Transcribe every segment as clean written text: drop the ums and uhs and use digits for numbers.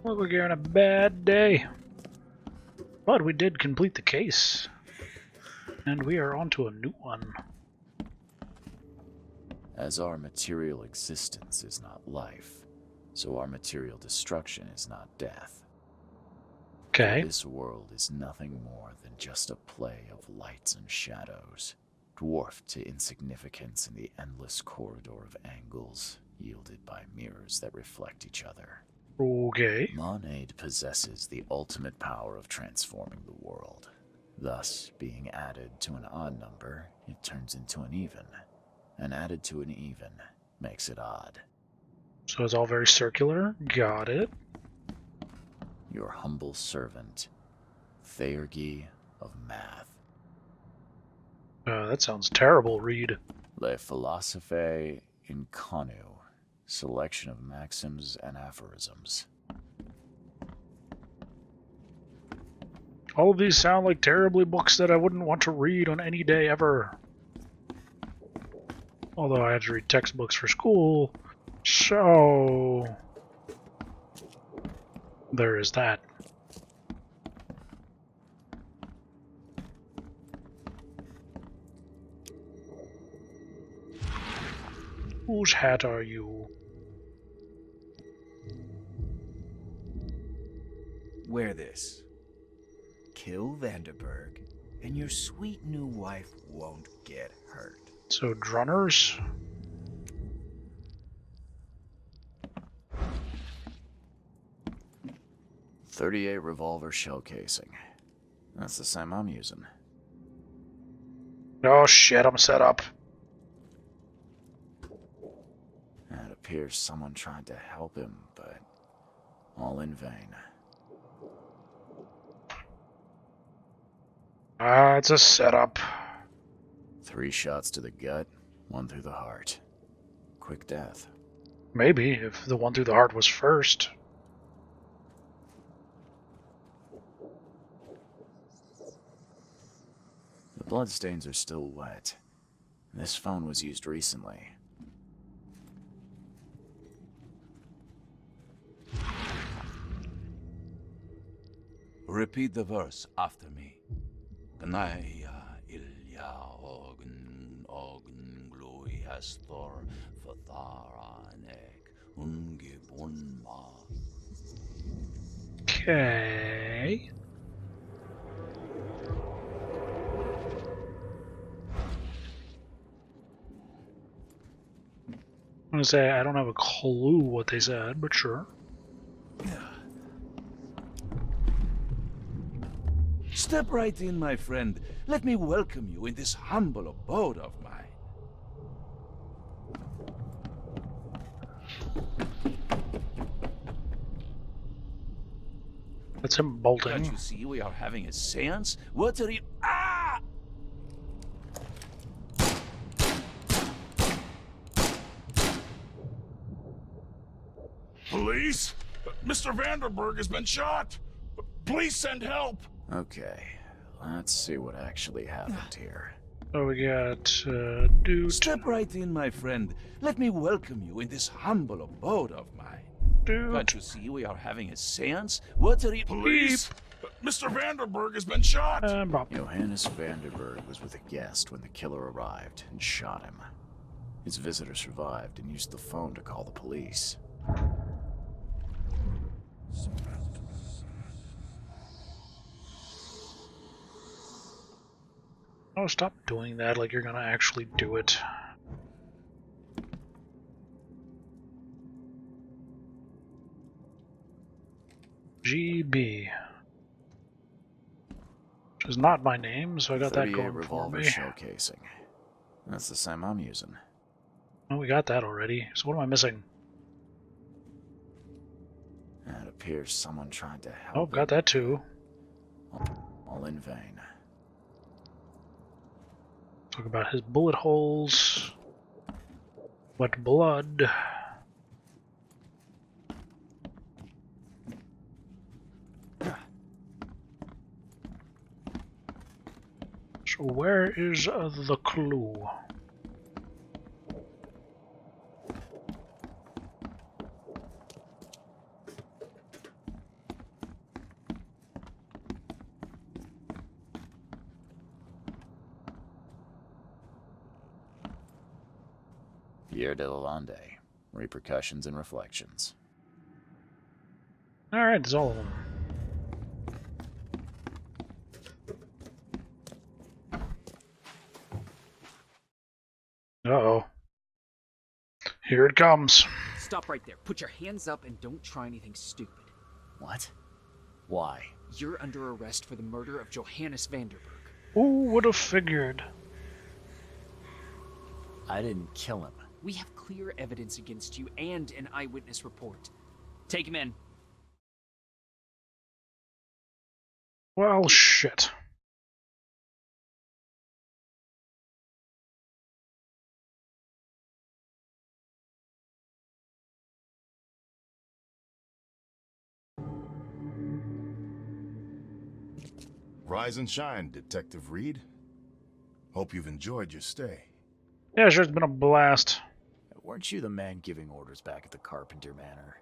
Well, we're getting a bad day. But we did complete the case. And we are on to a new one. As our material existence is not life, so our material destruction is not death. Okay. For this world is nothing more than just a play of lights and shadows, dwarfed to insignificance in the endless corridor of angles yielded by mirrors that reflect each other. Okay. Monade possesses the ultimate power of transforming the world. Thus, being added to an odd number, it turns into an even. And added to an even makes it odd. So it's all very circular. Got it. Your humble servant, Theurgy of Math. That sounds terrible, Reed. Le Philosophe Inconu. Selection of maxims and aphorisms. All of these sound like terribly books that I wouldn't want to read on any day ever. Although I had to read textbooks for school, so there is that. Whose hat are you? Wear this. Kill Vanderberg, and your sweet new wife won't get hurt. So, drunners? .38 revolver shell casing. That's the same I'm using. Oh shit, I'm set up. It appears someone tried to help him, but all in vain. It's a setup. 3 shots to the gut, 1 through the heart. Quick death. Maybe, if the one through the heart was first. The bloodstains are still wet. This phone was used recently. Repeat the verse after me. Gnaya ilya ogn glui hastor fatharanek ungibunma. Okay. I'm gonna say I don't have a clue what they said, but sure. Step right in, my friend. Let me welcome you in this humble abode of mine. That's him bolting. Can't you see we are having a seance? What are you... Ah! Police? Mr. Vanderberg has been shot! Please send help! Okay, let's see what actually happened here. So we got dude. Step right in, my friend. Let me welcome you in this humble abode of mine. Dude. Can't you see we are having a seance? What are you... Police? Mr. Vanderberg has been shot! Bob. Johannes Vanderberg was with a guest when the killer arrived and shot him. His visitor survived and used the phone to call the police. Oh, stop doing that like you're gonna actually do it. GB. Which is not my name, so I got that 38 going for revolver me. shell casing. That's the same I'm using. Oh, we got that already. So what am I missing? It appears someone tried to help. Oh, got that too. All in vain. Talk about his bullet holes. Wet blood. So where is the clue? Pierre de Lalande. Repercussions and Reflections. Alright, there's all of them. Uh-oh. Here it comes. Stop right there. Put your hands up and don't try anything stupid. What? Why? You're under arrest for the murder of Johannes Vanderberg. Who would have figured? I didn't kill him. We have clear evidence against you and an eyewitness report. Take him in. Well, shit. Rise and shine, Detective Reed. Hope you've enjoyed your stay. Yeah, sure, it's been a blast. Weren't you the man giving orders back at the Carpenter Manor?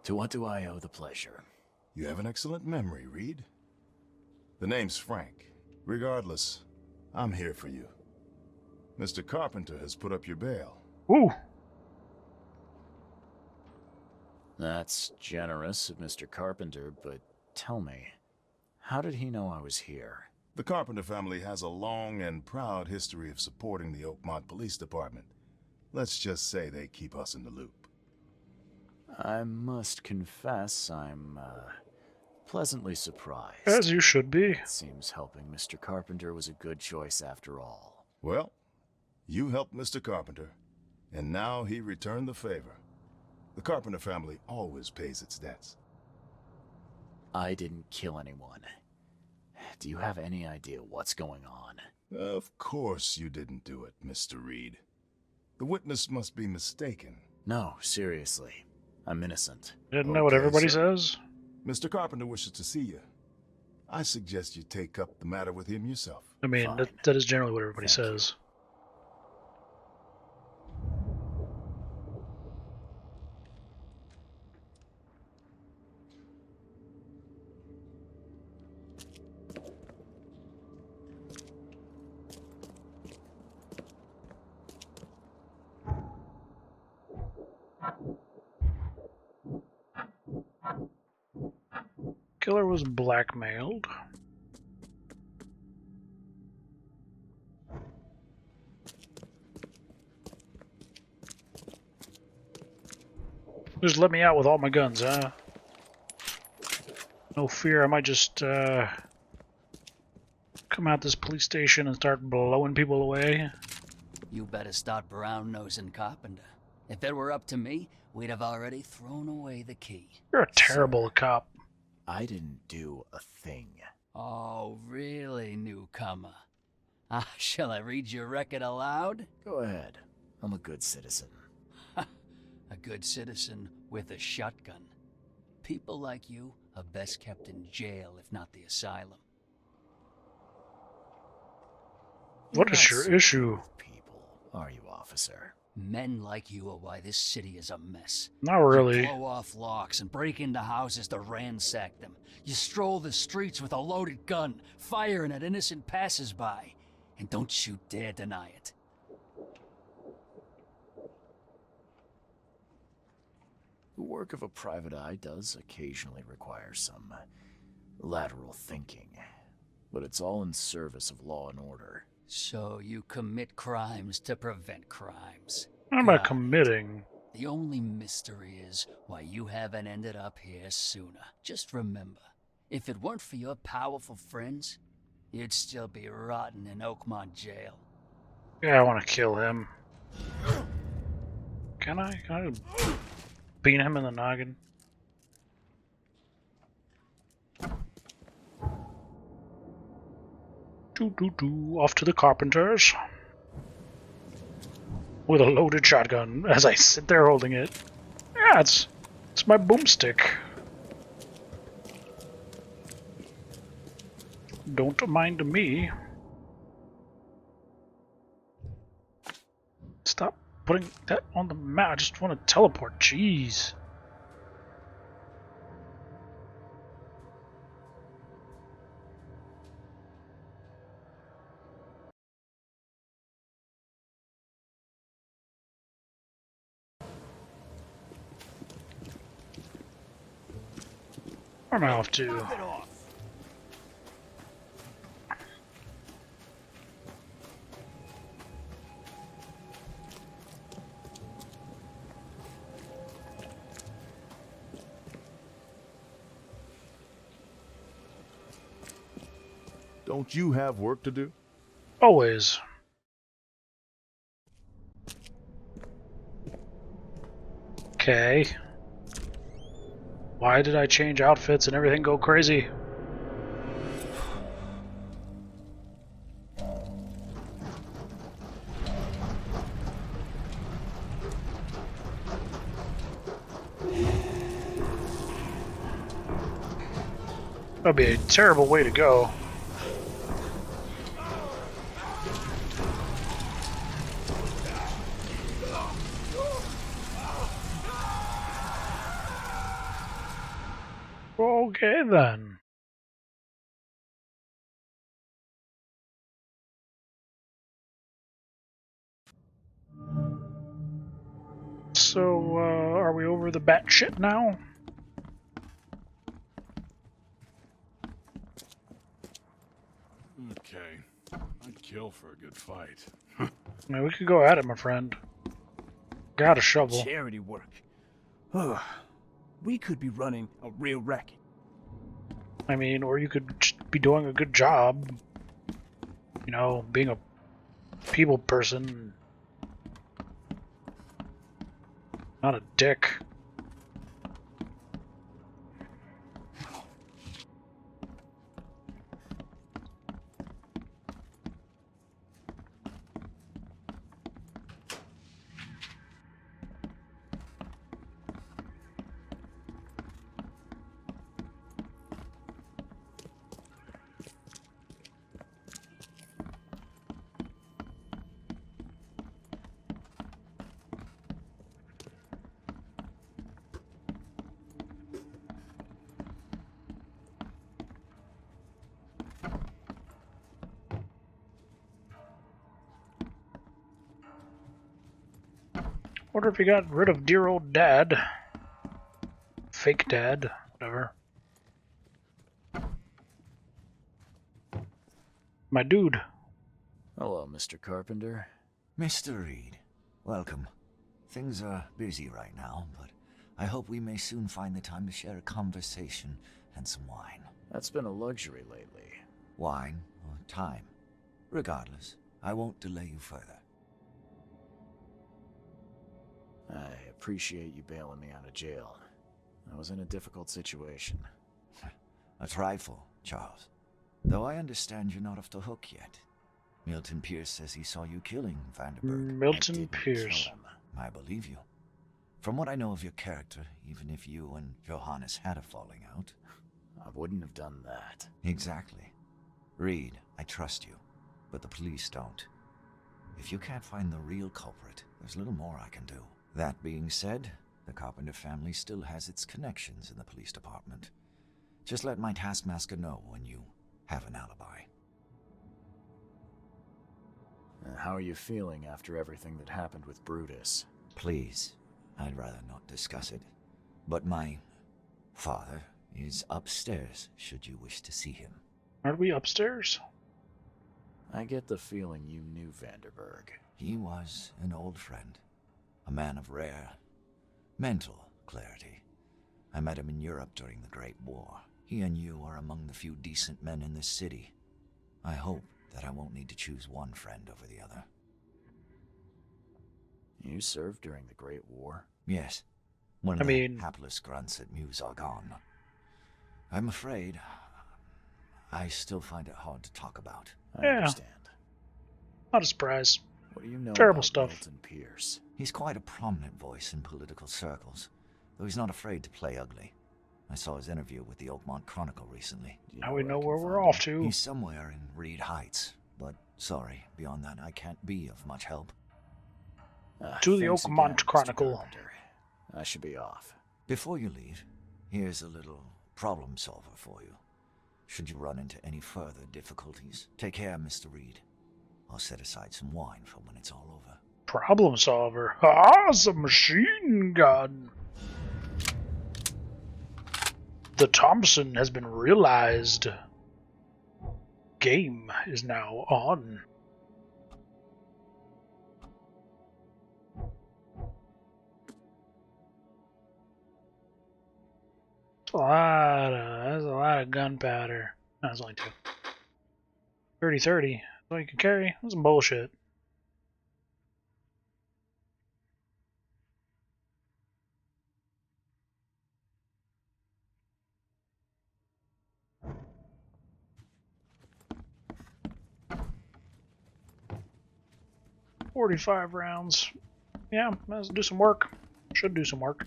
To what do I owe the pleasure? You have an excellent memory, Reed. The name's Frank. Regardless, I'm here for you. Mr. Carpenter has put up your bail. Ooh. That's generous of Mr. Carpenter, but tell me, how did he know I was here? The Carpenter family has a long and proud history of supporting the Oakmont Police Department. Let's just say they keep us in the loop. I must confess I'm, pleasantly surprised. As you should be. It seems helping Mr. Carpenter was a good choice after all. Well, you helped Mr. Carpenter, and now he returned the favor. The Carpenter family always pays its debts. I didn't kill anyone. Do you have any idea what's going on? Of course you didn't do it, Mr. Reed. The witness must be mistaken. No, seriously. I'm innocent. Didn't know what Okay, everybody sir. says? Mr. Carpenter wishes to see you. I suggest you take up the matter with him yourself. I mean, Fine. that is generally what everybody Thank you. says. Killer was blackmailed. Just let me out with all my guns, huh? No fear, I might just come out this police station and start blowing people away. You better start brown-nosing Carpenter. If it were up to me, we'd have already thrown away the key. You're a terrible cop. I didn't do a thing. Oh, really, newcomer? Shall I read your record aloud? Go ahead. I'm a good citizen. A good citizen with a shotgun. People like you are best kept in jail, if not the asylum. What You're is not your so issue? good with people, are you, officer? Men like you are why this city is a mess. Not really. You blow off locks and break into houses to ransack them. You stroll the streets with a loaded gun, firing at innocent passersby. And don't you dare deny it. The work of a private eye does occasionally require some lateral thinking, but it's all in service of law and order. So you commit crimes to prevent crimes. I'm not Got it. committing. The only mystery is why you haven't ended up here sooner. Just remember, if it weren't for your powerful friends, you'd still be rotting in Oakmont jail. Yeah, I want to kill him. Can I? Can I beat him in the noggin? Off to the Carpenters. With a loaded shotgun as I sit there holding it. Yeah, it's my boomstick. Don't mind me. Stop putting that on the map. I just want to teleport. Jeez. Where am I off to? Knock it off. Don't you have work to do? Always. Okay. Why did I change outfits and everything go crazy? That'd be a terrible way to go. Okay then. So, are we over the bat shit now? Okay. I'd kill for a good fight. I mean, we could go at it, my friend. Got a shovel. Charity work. Ugh. We could be running a real racket. I mean, or you could just be doing a good job. You know, being a people person. Not a dick. Wonder if he got rid of dear old dad. Fake dad, whatever. My dude. Hello, Mr. Carpenter. Mr. Reed, welcome. Things are busy right now, but I hope we may soon find the time to share a conversation and some wine. That's been a luxury lately. Wine or time. Regardless, I won't delay you further. I appreciate you bailing me out of jail. I was in a difficult situation. A trifle, Charles. Though I understand you're not off the hook yet. Milton Pierce says he saw you killing Vanderberg. Milton I didn't Pierce. kill him. I believe you. From what I know of your character, even if you and Johannes had a falling out. I wouldn't have done that. Exactly. Reed, I trust you, but the police don't. If you can't find the real culprit, there's little more I can do. That being said, the Carpenter family still has its connections in the police department. Just let my taskmaster know when you have an alibi. How are you feeling after everything that happened with Brutus? Please, I'd rather not discuss it. But my father is upstairs, should you wish to see him. Aren't we upstairs? I get the feeling you knew Vanderberg. He was an old friend. A man of rare mental clarity. I met him in Europe during the Great War. He and you are among the few decent men in this city. I hope that I won't need to choose one friend over the other. You served during the Great War? Yes. When I the mean- hapless grunts at Meuse are gone. I'm afraid I still find it hard to talk about. I Yeah. understand. Not a surprise. What do you know Terrible about stuff. Milton Pierce? He's quite a prominent voice in political circles, though he's not afraid to play ugly. I saw his interview with the Oakmont Chronicle recently. Do you Now we know I can where we're find off him? to. He's somewhere in Reed Heights, but sorry, beyond that I can't be of much help. To the Thanks Oakmont again, Mr. Chronicle. Carpenter. I should be off. Before you leave, here's a little problem solver for you. Should you run into any further difficulties, take care, Mr. Reed. I'll set aside some wine for when it's all over. Problem solver. Ah, it's a machine gun. The Thompson has been realized. Game is now on. That's a lot of gunpowder. No, it's only 2. 30-30. That's all you can carry? That's some bullshit. $45 rounds. Yeah, let's do some work. Should do some work.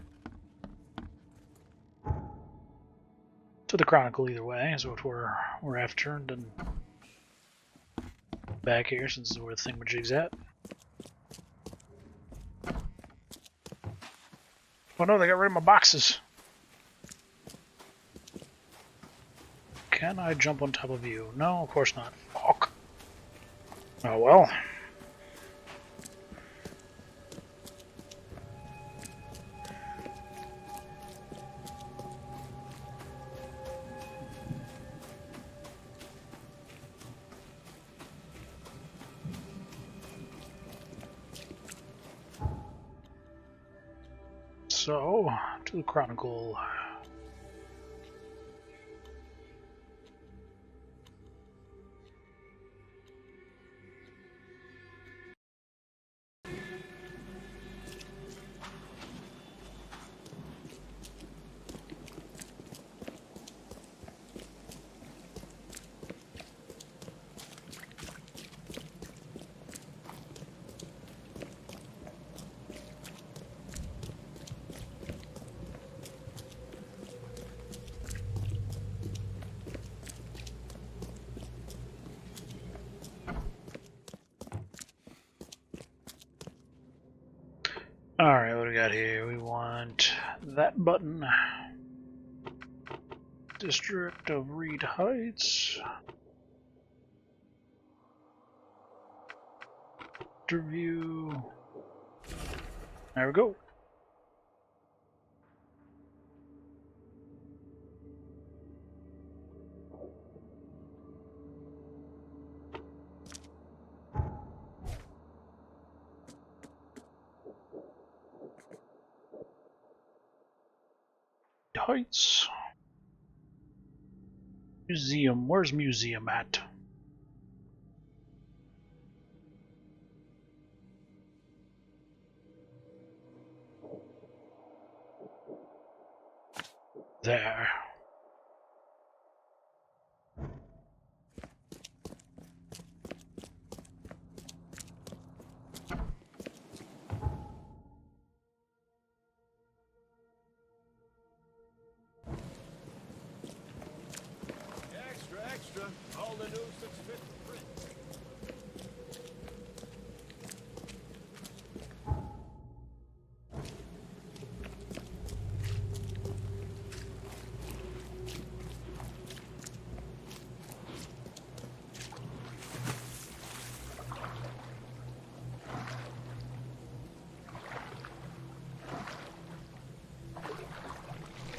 To the Chronicle either way is what we're after, and then back here since this is where the thingamajig's at. Oh no, they got rid of my boxes. Can I jump on top of you? No, of course not. Fuck. Oh well. So, to the Chronicle. Alright, what do we got here? We want that button. District of Reed Heights. Interview. There we go. Heights. Museum. Where's museum at? There. Extra, all the news that's fit for print.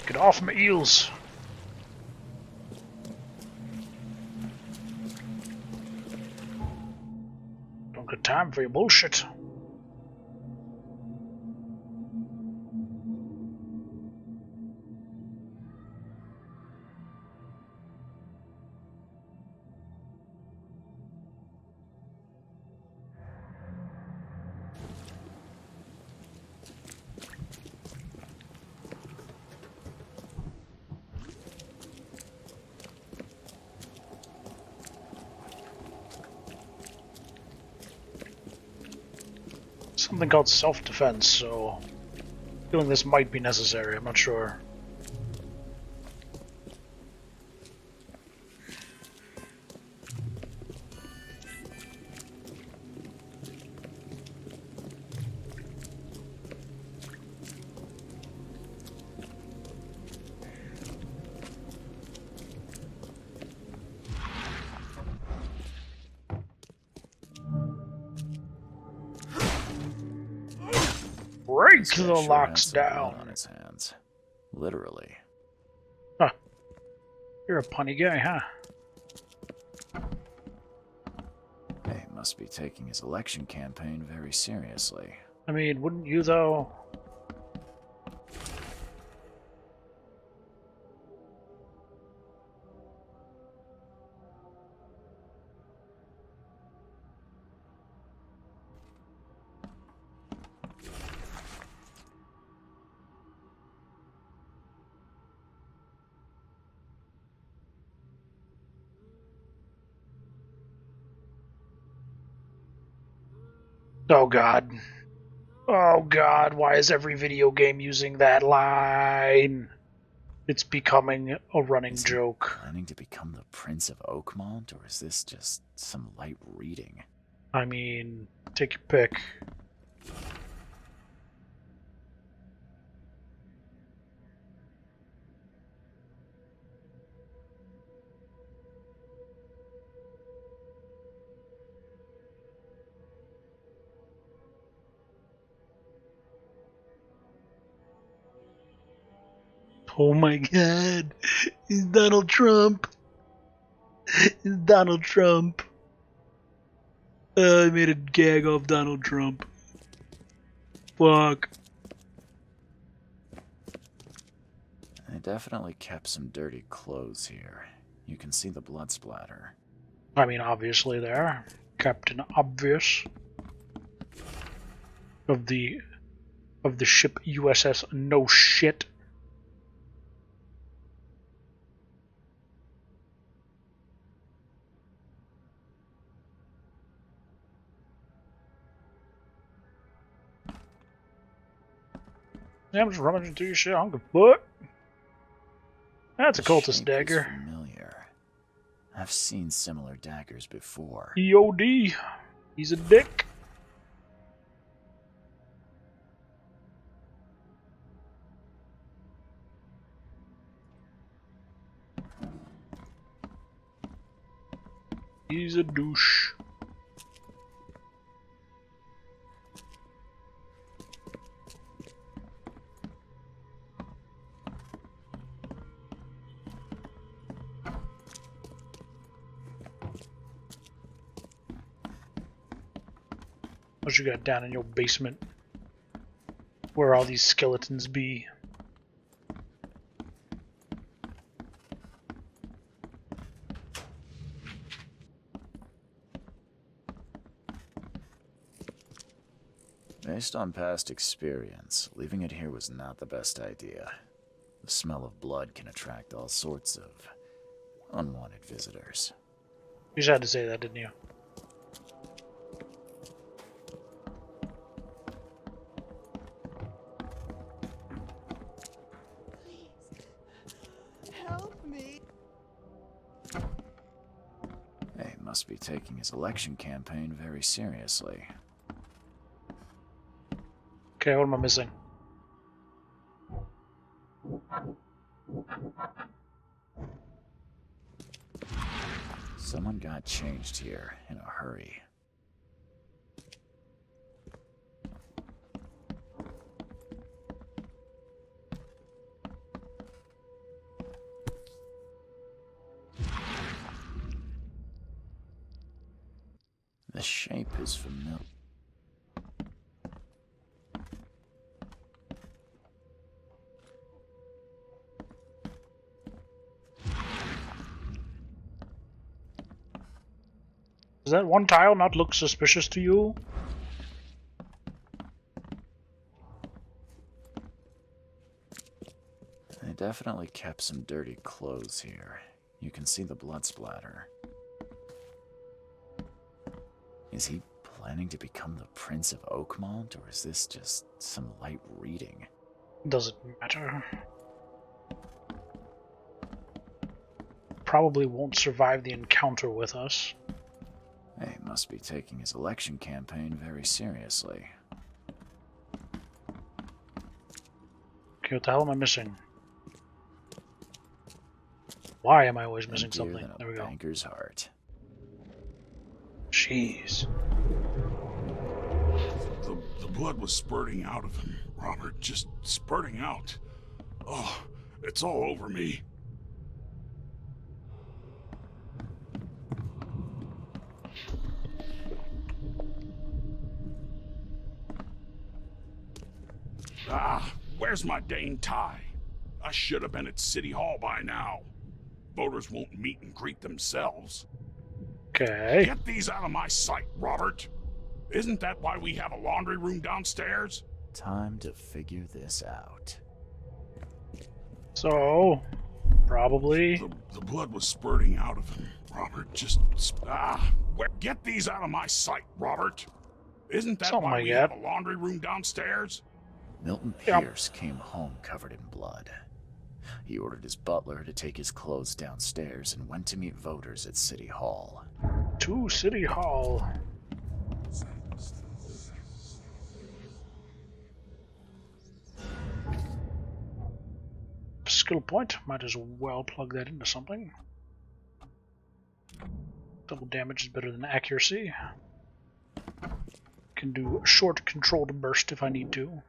Get off my eels. Don't got time for your bullshit. Something called self-defense, so feeling this might be necessary, I'm not sure. Break This guy the sure locks has some blood down. on his hands. Literally. Huh. You're a punny guy, huh? He must be taking his election campaign very seriously. I mean, wouldn't you, though? Oh god. Oh god, why is every video game using that line? It's becoming a running Is he joke. planning to become the Prince of Oakmont, or is this just some light reading? I mean, take your pick. Oh my god, it's Donald Trump. It's Donald Trump. I made a gag off Donald Trump. Fuck. They definitely kept some dirty clothes here. You can see the blood splatter. I mean, obviously there. Captain Obvious. Of the ship USS No Shit. Yeah, I'm just rummaging through your shit. I don't give a fuck. That's a The cultist shape dagger. is familiar. I've seen similar daggers before. EOD. He's a dick. He's a douche. What you got down in your basement? Where all these skeletons be? Based on past experience, leaving it here was not the best idea. The smell of blood can attract all sorts of unwanted visitors. You just had to say that, didn't you? He must be taking his election campaign very seriously. Okay, what am I missing? Someone got changed here in a hurry. The shape is familiar. Does that one tile not look suspicious to you? They definitely kept some dirty clothes here. You can see the blood splatter. Is he planning to become the Prince of Oakmont, or is this just some light reading? Doesn't matter. Probably won't survive the encounter with us. He must be taking his election campaign very seriously. Okay, what the hell am I missing? Why am I always missing Emptier something? than a There we go. banker's heart. Jeez. The blood was spurting out of him, Robert. Just spurting out. Oh, it's all over me. Where's my dang tie? I should have been at City Hall by now. Voters won't meet and greet themselves. Okay. Get these out of my sight, Robert. Isn't that why we have a laundry room downstairs? Time to figure this out. So, probably. The blood was spurting out of him, Robert. Get these out of my sight, Robert. Isn't that Something why like we that. have a laundry room downstairs? Milton Yep. Pierce came home covered in blood. He ordered his butler to take his clothes downstairs and went to meet voters at City Hall. To City Hall. Skill point. Might as well plug that into something. Double damage is better than accuracy. Can do a short controlled burst if I need to.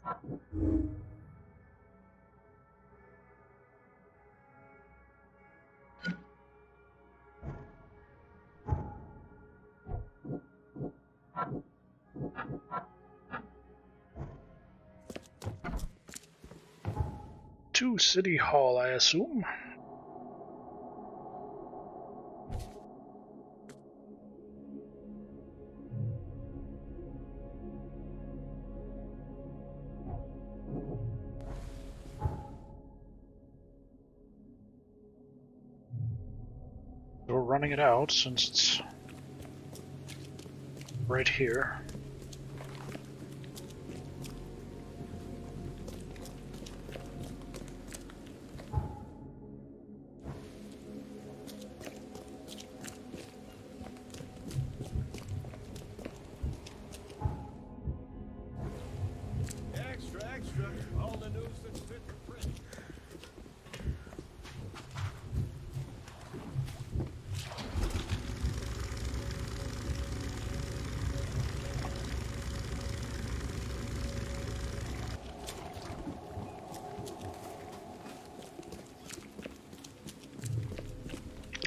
To City Hall, I assume. We're running it out since it's right here. Extra, extra. All the news that's fit for print.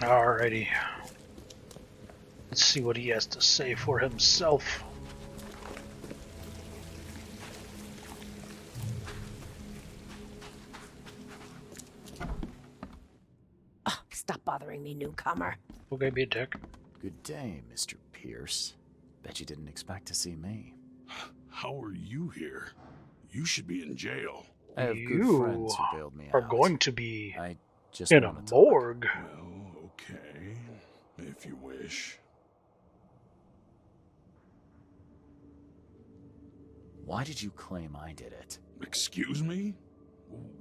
Alrighty. Let's see what he has to say for himself. Stop bothering me, newcomer. Okay, be a dick. Good day, Mr. Pierce. Bet you didn't expect to see me. How are you here? You should be in jail. I have good You friends who bailed me are out. going to be I just in a want to talk. morgue. Well, okay. If you wish. Why did you claim I did it? Excuse me?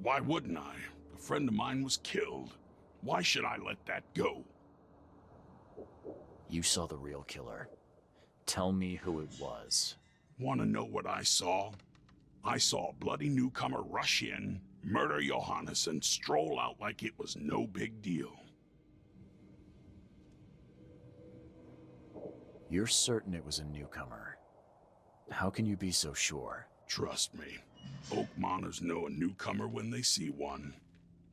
Why wouldn't I? A friend of mine was killed. Why should I let that go? You saw the real killer. Tell me who it was. Want to know what I saw? I saw a bloody newcomer rush in, murder Johannes, and stroll out like it was no big deal. You're certain it was a newcomer. How can you be so sure? Trust me, Oakmoners know a newcomer when they see one.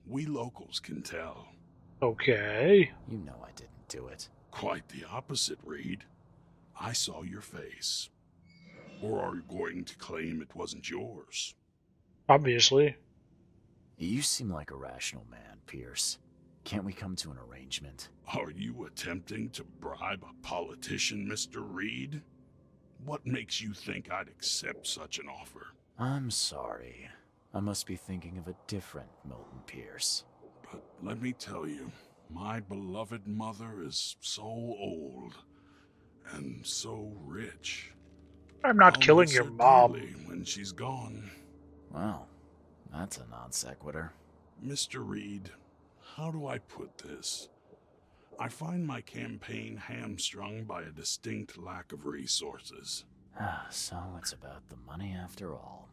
We locals can tell. Okay. You know I didn't do it. Quite the opposite, Reed. I saw your face. Or are you going to claim it wasn't yours? Obviously. You seem like a rational man, Pierce. Can't we come to an arrangement? Are you attempting to bribe a politician, Mr. Reed? What makes you think I'd accept such an offer? I'm sorry. I must be thinking of a different Milton Pierce. But let me tell you, my beloved mother is so old and so rich. I'm not I'll killing miss your her mom. dearly when she's gone. Wow, that's a non sequitur. Mr. Reed, how do I put this? I find my campaign hamstrung by a distinct lack of resources. So it's about the money after all.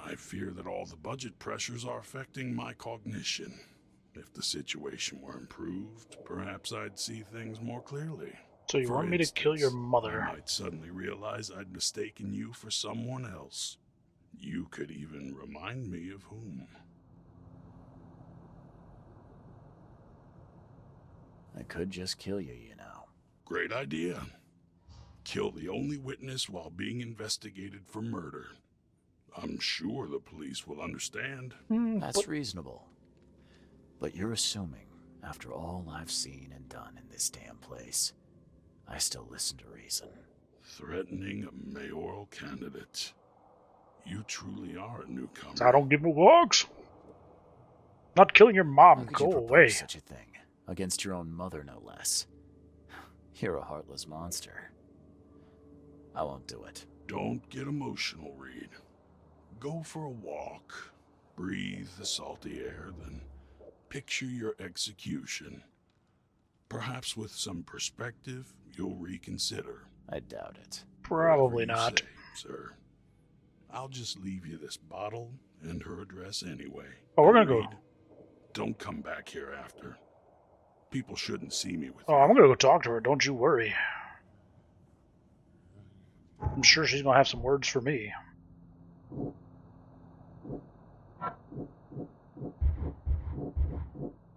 I fear that all the budget pressures are affecting my cognition. If the situation were improved, perhaps I'd see things more clearly. So you For want me to kill your instance, mother? I might suddenly realize I'd mistaken you for someone else. You could even remind me of whom. I could just kill you, you know. Great idea. Kill the only witness while being investigated for murder. I'm sure the police will understand. That's reasonable. But you're assuming, after all I've seen and done in this damn place, I still listen to reason. Threatening a mayoral candidate. You truly are a newcomer. I don't give a fucks. Not killing your mom. How could Go you propose away. such a thing? Against your own mother, no less. You're a heartless monster. I won't do it. Don't get emotional, Reed. Go for a walk. Breathe the salty air, then picture your execution. Perhaps with some perspective, you'll reconsider. I doubt it. Probably Whatever you not. say, sir. I'll just leave you this bottle and her address anyway. Oh, we're gonna go. Reed, don't come back here after. People shouldn't see me with Oh, you. I'm gonna go talk to her. Don't you worry. I'm sure she's gonna have some words for me.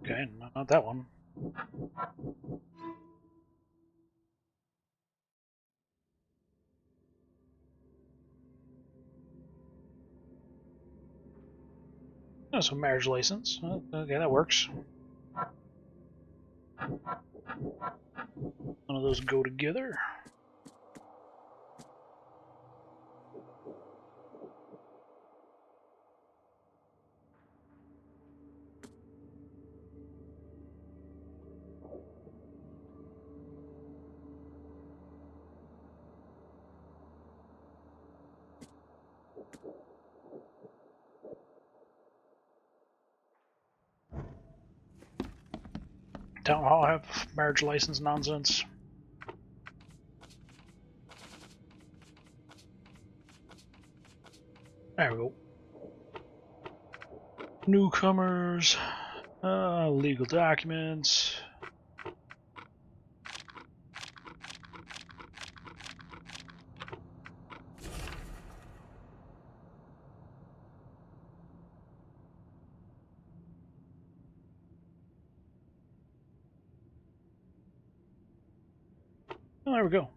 Okay, not that one. That's a marriage license. Okay, that works. None of those go together. Town Hall have marriage license nonsense. There we go. Newcomers, legal documents. Oh, there we go.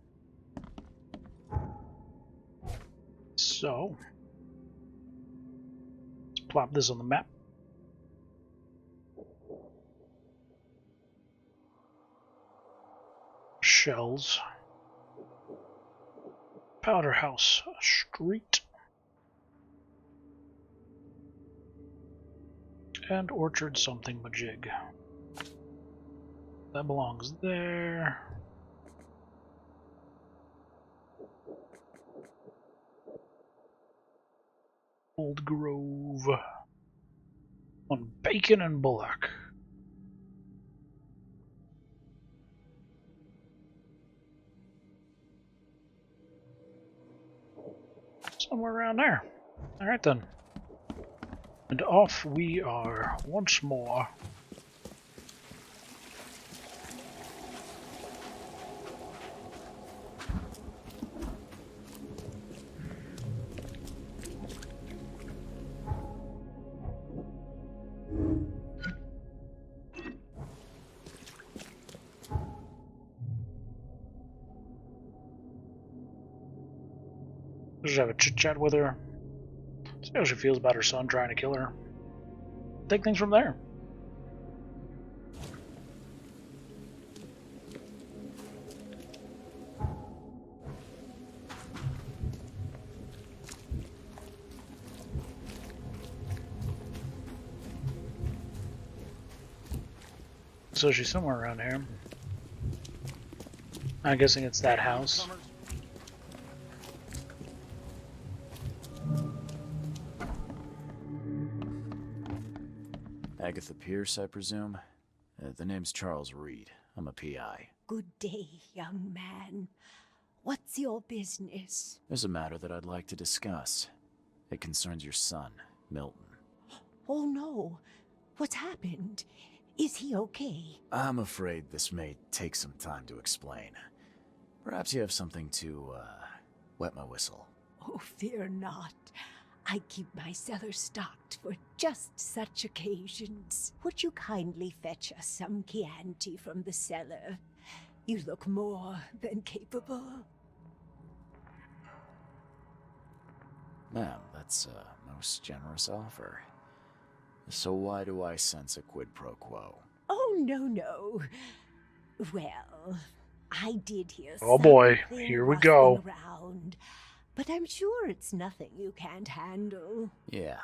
So, let's plop this on the map. Shells. Powder House Street. And Orchard something majig. That belongs there. Old Grove on Bacon and Bullock. Somewhere around there. Alright then. And off we are once more. Just have a chit chat with her. See how she feels about her son trying to kill her. Take things from there. So she's somewhere around here. I'm guessing it's that house. Agatha Pierce, I presume? The name's Charles Reed. I'm a PI. Good day, young man. What's your business? There's a matter that I'd like to discuss. It concerns your son, Milton. Oh no. What's happened? Is he okay? I'm afraid this may take some time to explain. Perhaps you have something to, wet my whistle. Oh, fear not. I keep my cellar stocked for just such occasions. Would you kindly fetch us some Chianti from the cellar? You look more than capable. Ma'am, that's a most generous offer. So why do I sense a quid pro quo? Oh, no. Well, I did hear Oh boy, something here we rustling go. around, but I'm sure it's nothing you can't handle. Yeah,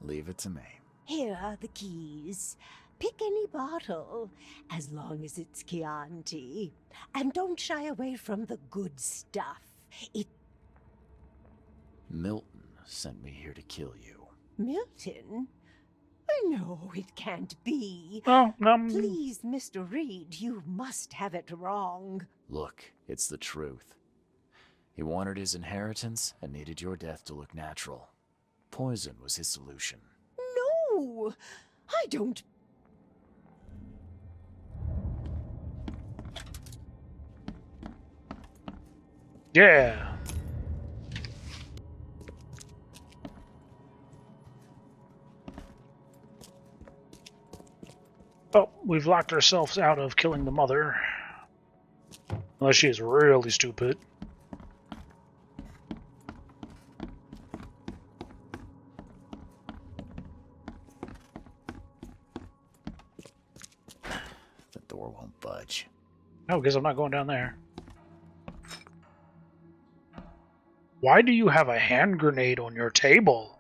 leave it to me. Here are the keys. Pick any bottle, as long as it's Chianti. And don't shy away from the good stuff. Milton sent me here to kill you. Milton? No, it can't be. Well, Please, Mr. Reed, you must have it wrong. Look, it's the truth. He wanted his inheritance and needed your death to look natural. Poison was his solution. No! I don't... yeah. Oh, we've locked ourselves out of killing the mother. Unless she is really stupid. The door won't budge. No, because I'm not going down there. Why do you have a hand grenade on your table?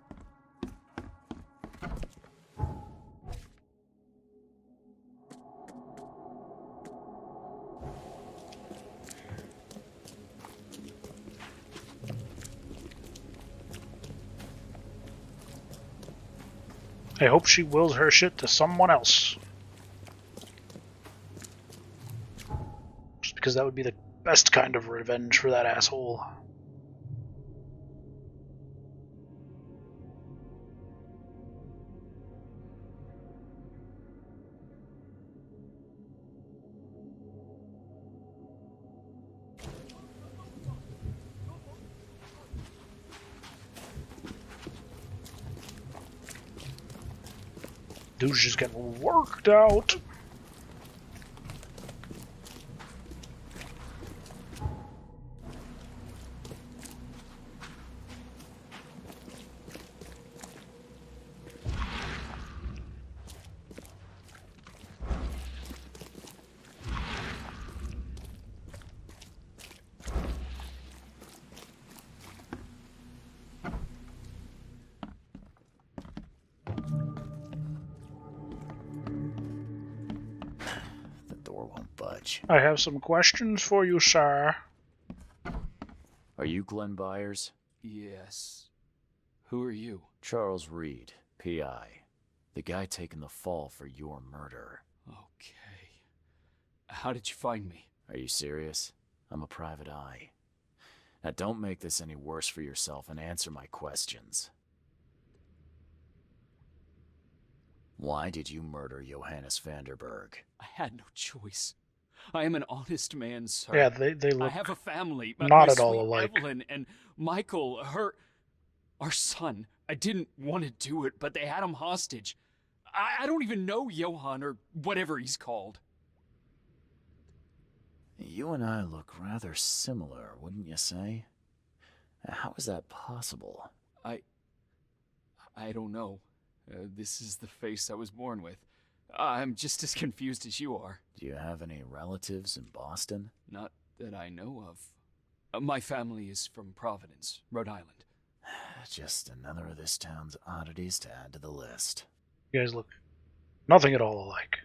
I hope she wills her shit to someone else. Just because that would be the best kind of revenge for that asshole. Dude's just getting worked out. I have some questions for you, sir. Are you Glenn Byers? Yes. Who are you? Charles Reed, P.I. The guy taking the fall for your murder. Okay. How did you find me? Are you serious? I'm a private eye. Now don't make this any worse for yourself and answer my questions. Why did you murder Johannes Vanderberg? I had no choice. I am an honest man, sir. Yeah, they look I have a family. not at all sweet alike. Evelyn and Michael, our son. I didn't want to do it, but they had him hostage. I don't even know Johann or whatever he's called. You and I look rather similar, wouldn't you say? How is that possible? I don't know. This is the face I was born with. I'm just as confused as you are. Do you have any relatives in Boston? Not that I know of. My family is from Providence, Rhode Island. Just another of this town's oddities to add to the list. You guys look nothing at all alike.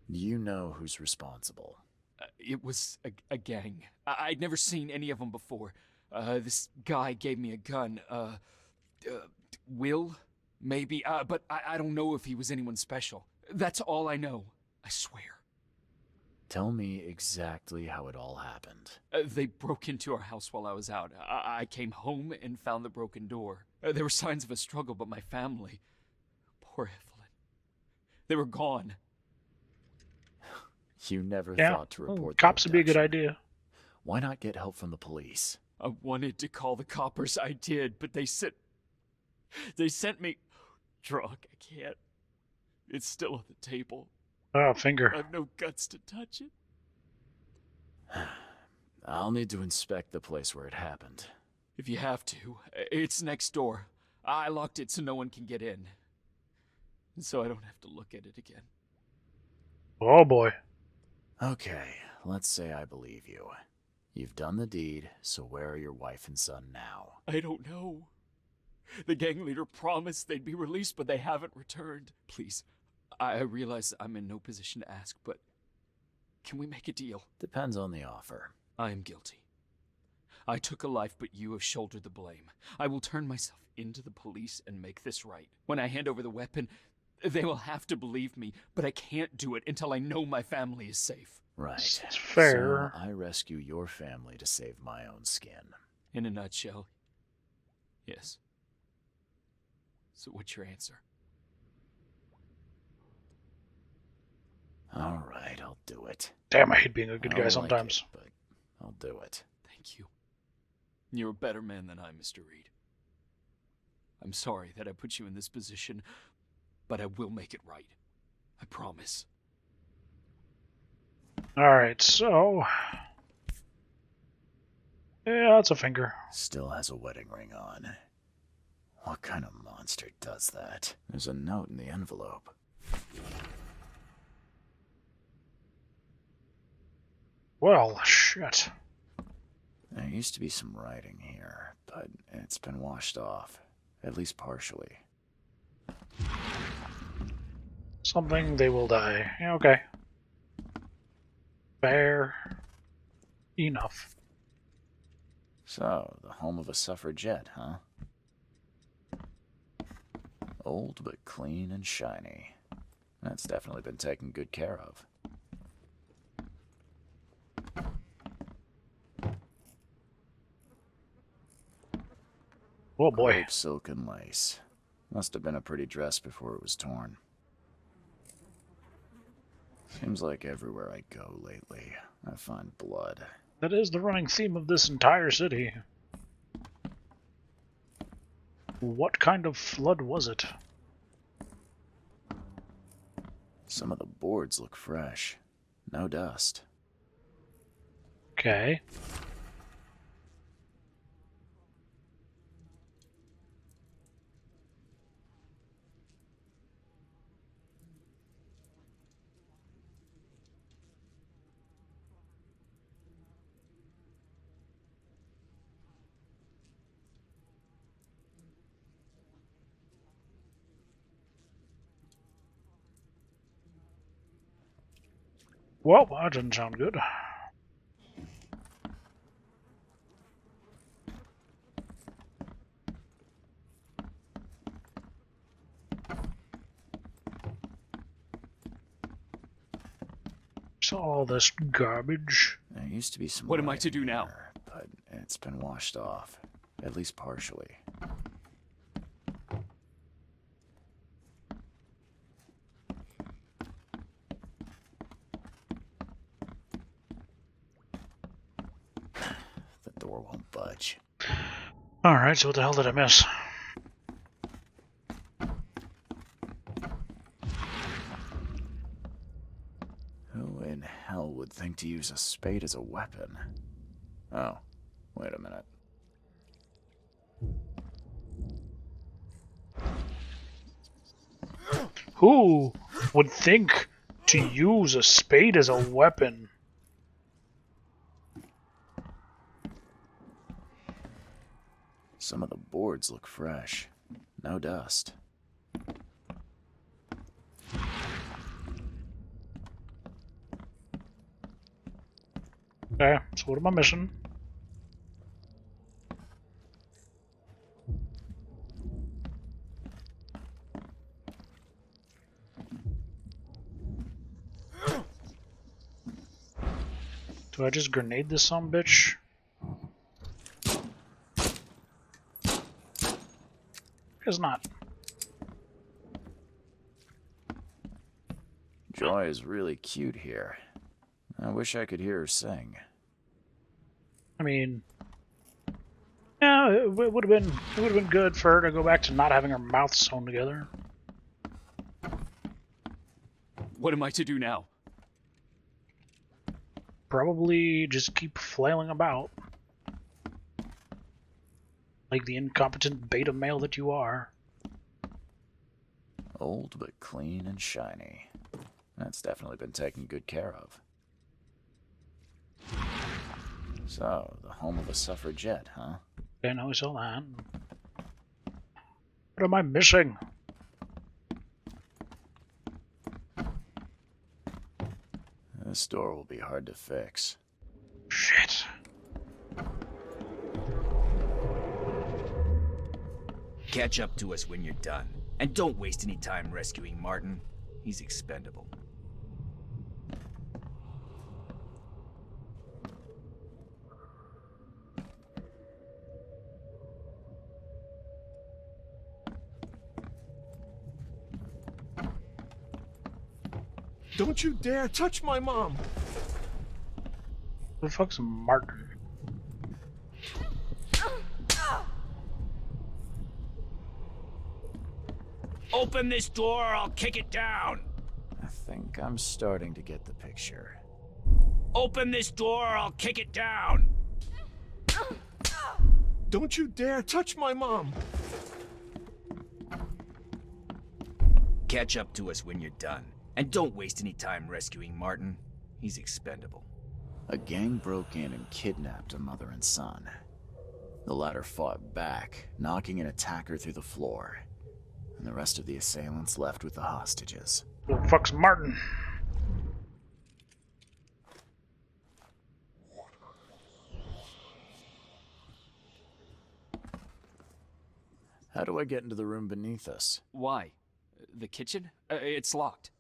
Do you know who's responsible? It was a gang. I'd never seen any of them before. This guy gave me a gun. Will? Maybe. But I don't know if he was anyone special. That's all I know. I swear. Tell me exactly how it all happened. They broke into our house while I was out. I came home and found the broken door. There were signs of a struggle, but my family... Poor Evelyn. They were gone. You never thought to report the cops would be a good abduction. idea. Why not get help from the police? I wanted to call the coppers. I did, but they sent me... Drunk. I can't. It's still on the table. Oh, finger. I have no guts to touch it. I'll need to inspect the place where it happened. If you have to, it's next door. I locked it so no one can get in. So I don't have to look at it again. Oh boy. Okay, let's say I believe you. You've done the deed, so where are your wife and son now? I don't know. The gang leader promised they'd be released, but they haven't returned. Please, I realize I'm in no position to ask, but can we make a deal? Depends on the offer. I am guilty. I took a life, but you have shouldered the blame. I will turn myself into the police and make this right. When I hand over the weapon, they will have to believe me, but I can't do it until I know my family is safe. Right. It's fair. So I rescue your family to save my own skin. In a nutshell, yes. So what's your answer? All right, I'll do it. Damn, I hate being a good I guy don't sometimes. like it, but I'll do it. Thank you. You're a better man than I, Mr. Reed. I'm sorry that I put you in this position, but I will make it right. I promise. Alright, so... yeah, that's a finger. Still has a wedding ring on. What kind of monster does that? There's a note in the envelope. Well, shit. There used to be some writing here, but it's been washed off. At least partially. Something, they will die. Yeah, okay. Fair enough. So, the home of a suffragette, huh? Old but clean and shiny. That's definitely been taken good care of. Oh boy. Grape silk and lace. Must have been a pretty dress before it was torn. Seems like everywhere I go lately, I find blood. That is the running theme of this entire city. What kind of flood was it? Some of the boards look fresh. No dust. Okay. Well, that didn't sound good. So all this garbage. There used to be some. What am I to do now? Here, but it's been washed off. At least partially. The door won't budge. Alright, so what the hell did I miss? Who in hell would think to use a spade as a weapon? Oh, wait a minute. Who would think to use a spade as a weapon? Some of the boards look fresh. No dust. Okay, so what am I missing? Do I just grenade this sumbitch? Guess not. Joy is really cute here. I wish I could hear her sing. I mean, yeah, it would have been good for her to go back to not having her mouth sewn together. What am I to do now? Probably just keep flailing about. Like the incompetent beta male that you are. Old but clean and shiny. That's definitely been taken good care of. So, the home of a suffragette, huh? Okay, now we saw that. What am I missing? This door will be hard to fix. Shit. Catch up to us when you're done. And don't waste any time rescuing Martin. He's expendable. Don't you dare touch my mom! Who the fuck's Martin? Open this door or I'll kick it down! I think I'm starting to get the picture. Open this door or I'll kick it down! Don't you dare touch my mom! Catch up to us when you're done. And don't waste any time rescuing Martin. He's expendable. A gang broke in and kidnapped a mother and son. The latter fought back, knocking an attacker through the floor. And the rest of the assailants left with the hostages. Who the fuck's Martin? How do I get into the room beneath us? Why? The kitchen? It's locked.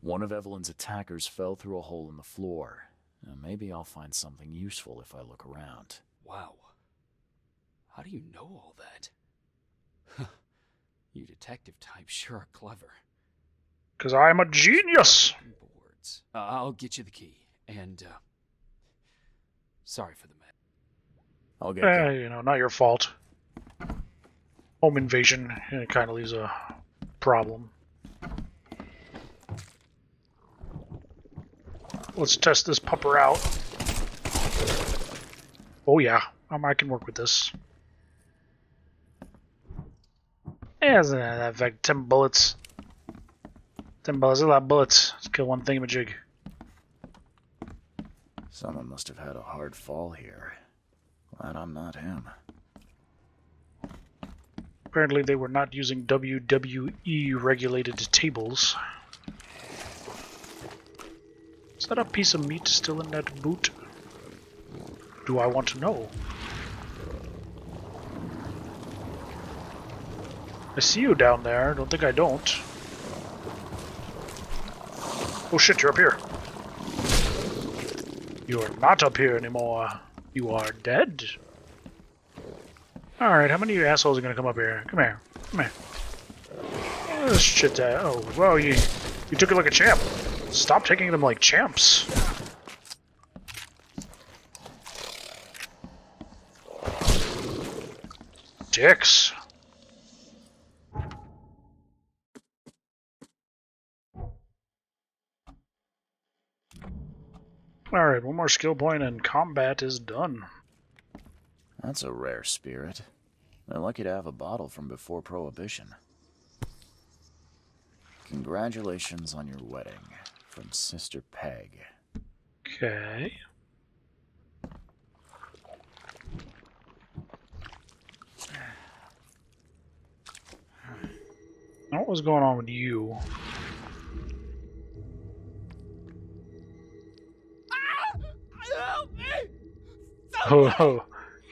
One of Evelyn's attackers fell through a hole in the floor. Now, maybe I'll find something useful if I look around. Wow. How do you know all that? You detective types sure are clever. 'Cause I'm a genius! Boards. I'll get you the key. And, sorry for the mess. I'll get going. You know, not your fault. Home invasion, it kind of leaves a problem. Let's test this pupper out. Oh yeah, I can work with this. Yeah, that's like 10 bullets. 10 bullets, a lot of bullets. Let's kill one thingamajig. Someone must have had a hard fall here. Glad I'm not him. Apparently they were not using WWE regulated tables. Is that a piece of meat still in that boot? Do I want to know? I see you down there. Don't think I don't. Oh shit, you're up here. You are not up here anymore. You are dead. Alright, how many of you assholes are gonna come up here? Come here. Come here. Oh, this shit. Oh, well, you took it like a champ. Stop taking them like champs. Dicks. Alright, one more skill point and combat is done. That's a rare spirit. They're lucky to have a bottle from before Prohibition. Congratulations on your wedding. From Sister Peg. Okay. Now, what was going on with you? Help me! Oh,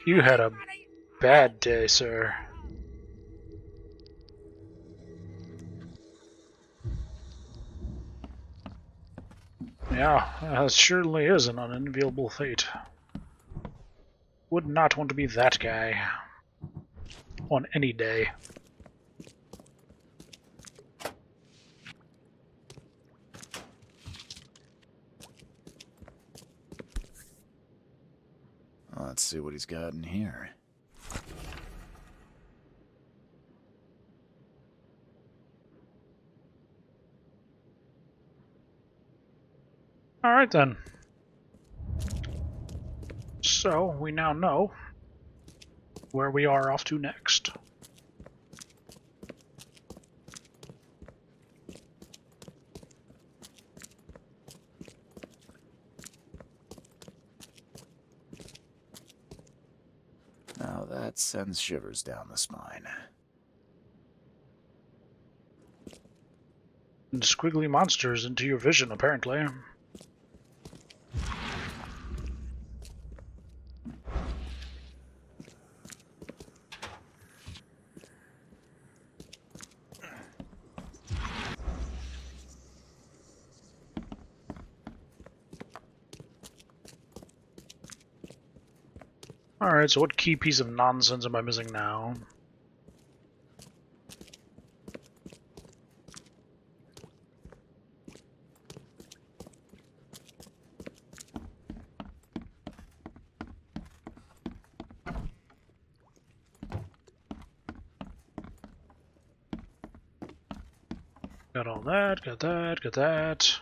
you had a bad day, sir. Yeah, that surely is an unenviable fate. Would not want to be that guy. On any day. Let's see what he's got in here. Alright then. So, we now know where we are off to next. Now that sends shivers down the spine. And squiggly monsters into your vision, apparently. Alright, so what key piece of nonsense am I missing now? Got all that, got that, got that.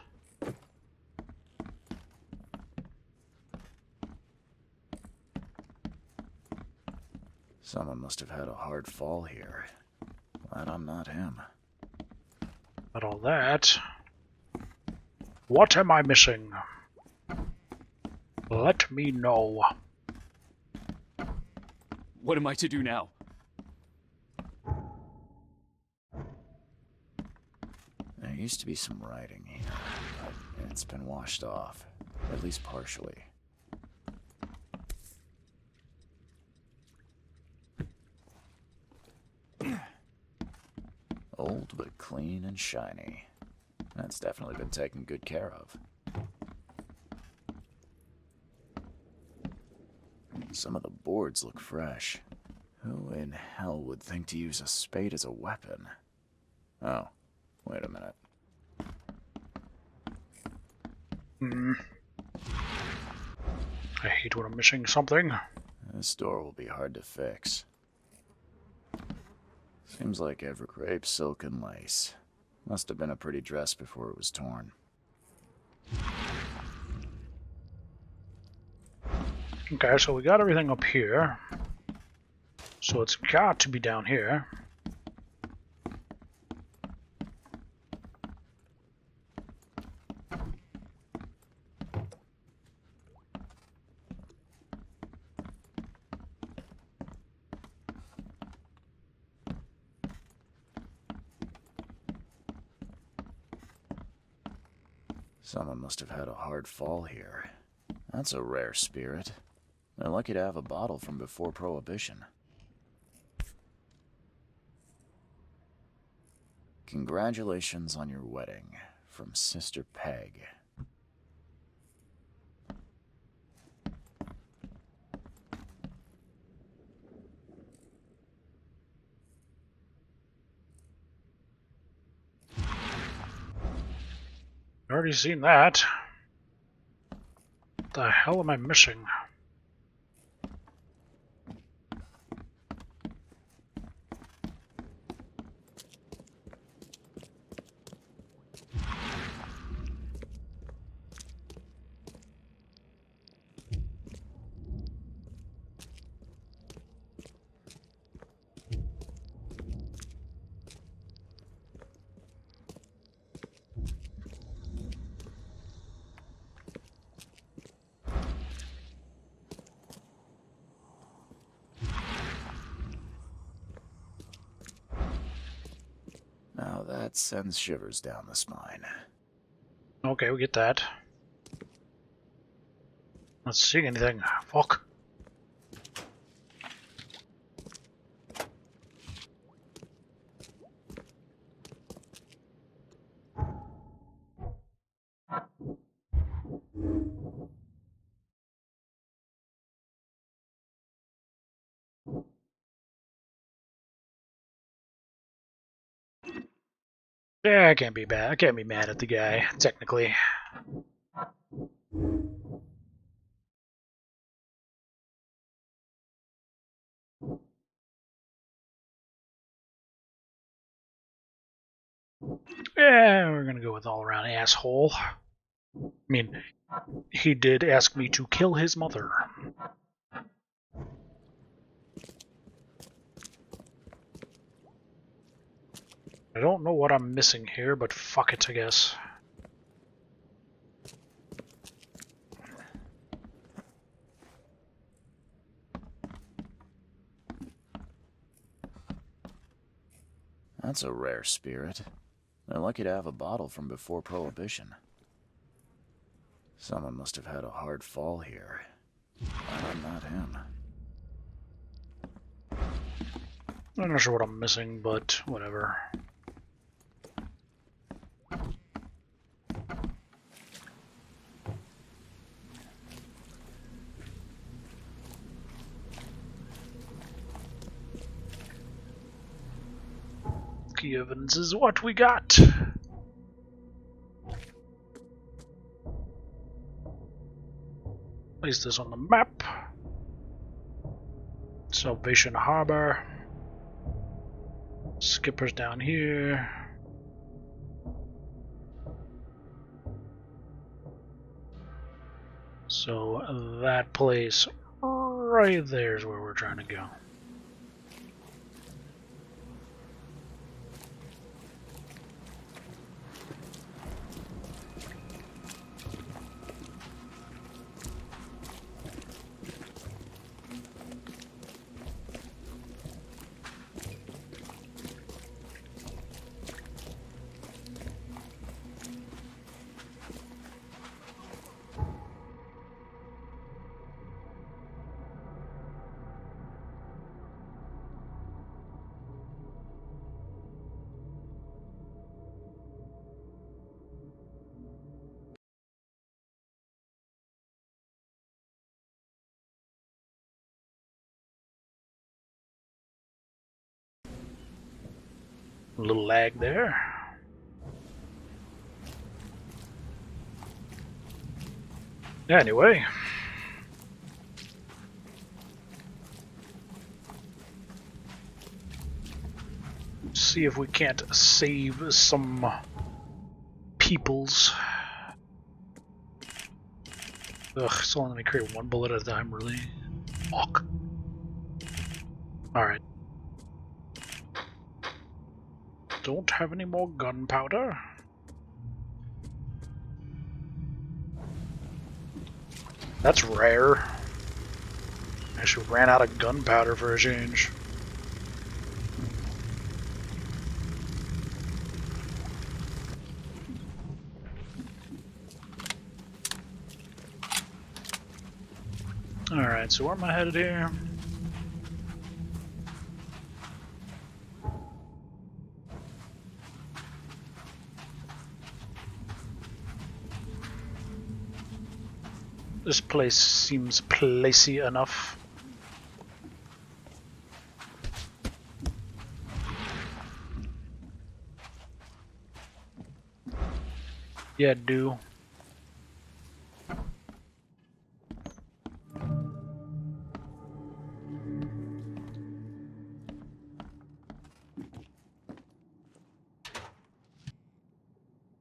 Someone must have had a hard fall here. Glad I'm not him. Got all that. What am I missing? Let me know. What am I to do now? There used to be some writing here, but it's been washed off, at least partially. Old but clean and shiny. That's definitely been taken good care of. Some of the boards look fresh. Who in hell would think to use a spade as a weapon? Oh, wait a minute. I hate when I'm missing something. This door will be hard to fix. Seems like every crepe, silk, and lace. Must have been a pretty dress before it was torn. Okay, so we got everything up here. So it's got to be down here. Someone must have had a hard fall here. That's a rare spirit. They're lucky to have a bottle from before Prohibition. Congratulations on your wedding, from Sister Peg. Already seen that. What the hell am I missing? Now that sends shivers down the spine. Okay, we get that. Not seeing anything. Fuck. Yeah, I can't be bad. I can't be mad at the guy, technically. Yeah, we're gonna go with all around asshole. I mean, he did ask me to kill his mother. I don't know what I'm missing here, but fuck it, I guess. That's a rare spirit. They're lucky to have a bottle from before Prohibition. Someone must have had a hard fall here. Why not him? I'm not sure what I'm missing, but whatever. Key evidence is what we got. Place this on the map. Salvation Harbor. Skipper's down here. So that place right there is where we're trying to go. A little lag there. Anyway. See if we can't save some peoples. Ugh, it's only gonna create one bullet at a time, really. Fuck. Alright. Don't have any more gunpowder. That's rare. Actually ran out of gunpowder for a change. Alright, so where am I headed here? This place seems placey enough. Yeah, do.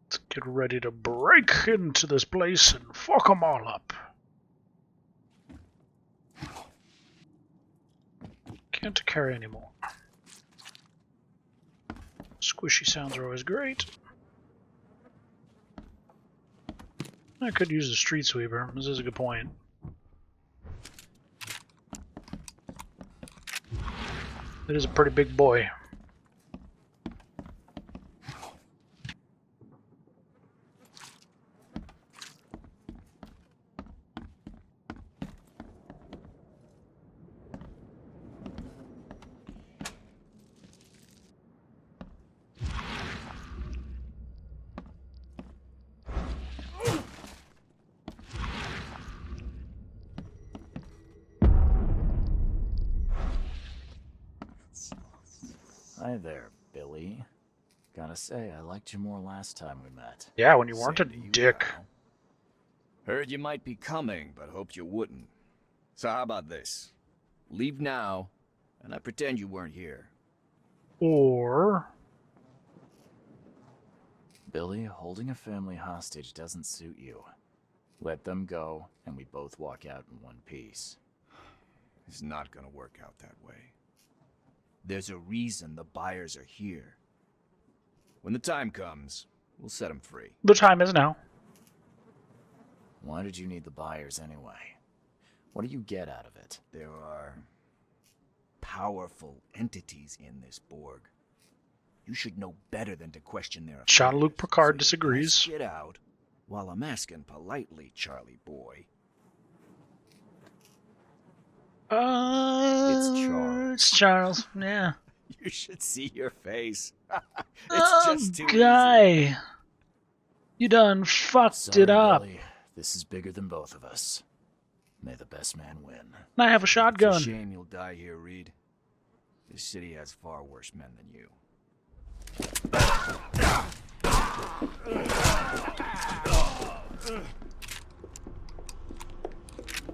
Let's get ready to break into this place and fuck them all up. Can't carry anymore. Squishy sounds are always great. I could use the street sweeper. This is a good point. It is a pretty big boy. Hi there, Billy. Gotta say, I liked you more last time we met. Yeah, when you weren't a dick. Heard you might be coming, but hoped you wouldn't. So how about this? Leave now, and I pretend you weren't here. Or... Billy, holding a family hostage doesn't suit you. Let them go, and we both walk out in one piece. It's not gonna work out that way. There's a reason the buyers are here. When the time comes, we'll set him free. The time is now. Why did you need the buyers anyway? What do you get out of it? There are powerful entities in this Borg. You should know better than to question their affairs. Jean-Luc Picard So disagrees. Get out while I'm asking politely, Charlie boy. It's Charles. It's Charles. Yeah. You should see your face. It's Oh, just too guy. easy. You done fucked Sorry, it up. Billy. This is bigger than both of us. May the best man win. And I have a It's a shotgun. shame you'll die here, Reed. This city has far worse men than you.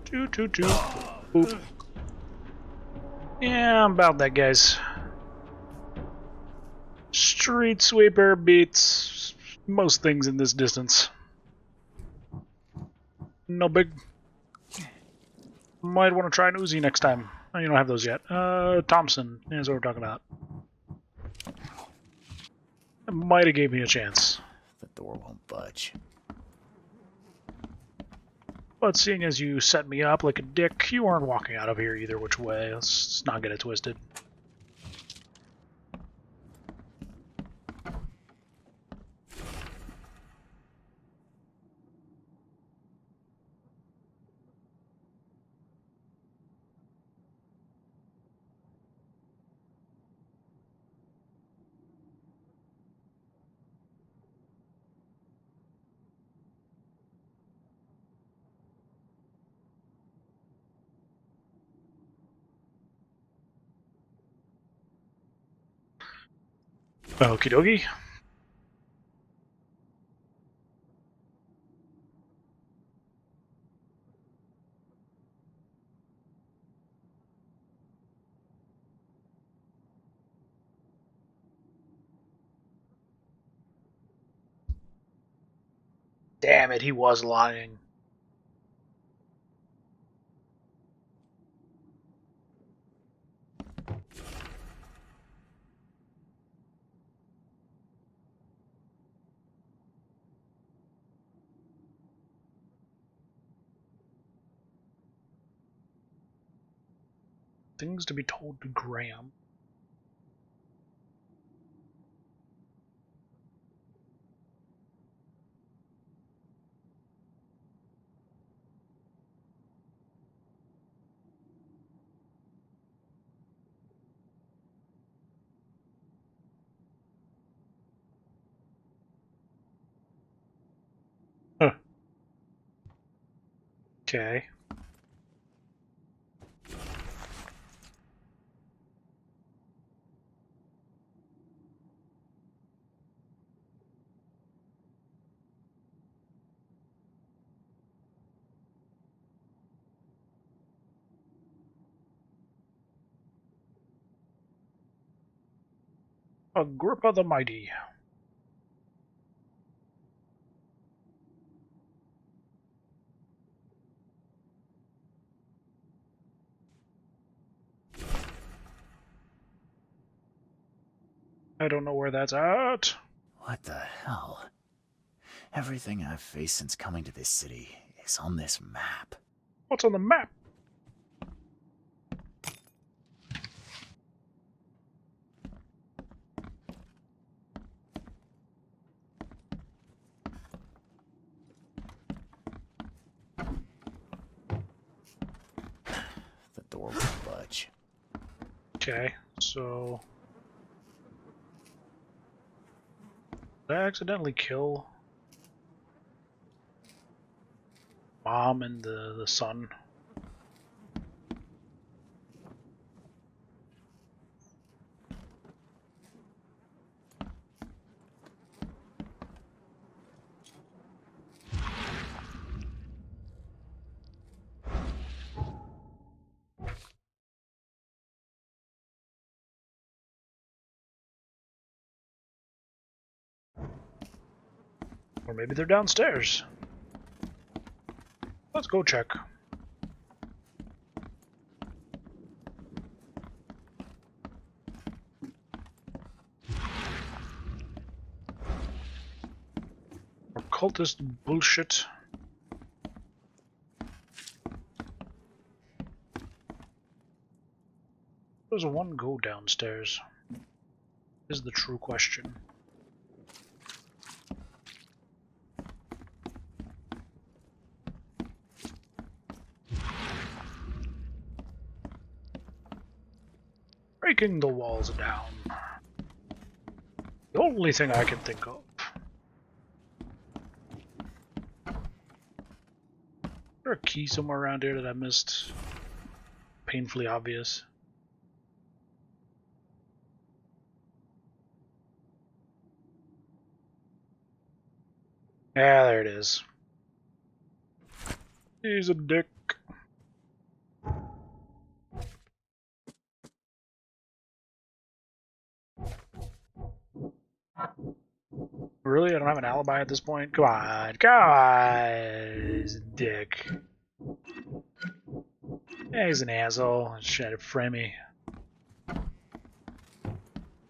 Two. Boop. Yeah, I'm about that, guys. Street sweeper beats most things in this distance. No big. Might want to try an Uzi next time. Oh, you don't have those yet. Thompson is what we're talking about. It might have gave me a chance. The door won't budge. But seeing as you set me up like a dick, you weren't walking out of here either which way. Let's not get it twisted. Okie dokie. Damn it, he was lying. Things to be told to Graham. Huh. Okay. Agrippa the Mighty. I don't know where that's at. What the hell? Everything I've faced since coming to this city is on this map. What's on the map? The door won't budge. Okay, so did I accidentally kill Mom and the son? Or maybe they're downstairs. Let's go check. cultist bullshit. Does one go downstairs? Is the true question. Breaking the walls down. The only thing I can think of. Is there a key somewhere around here that I missed? Painfully obvious. Yeah, there it is. He's a dick. Really? I don't have an alibi at this point? Come on, come on! He's a dick. Yeah, he's an asshole. Trying to frame me.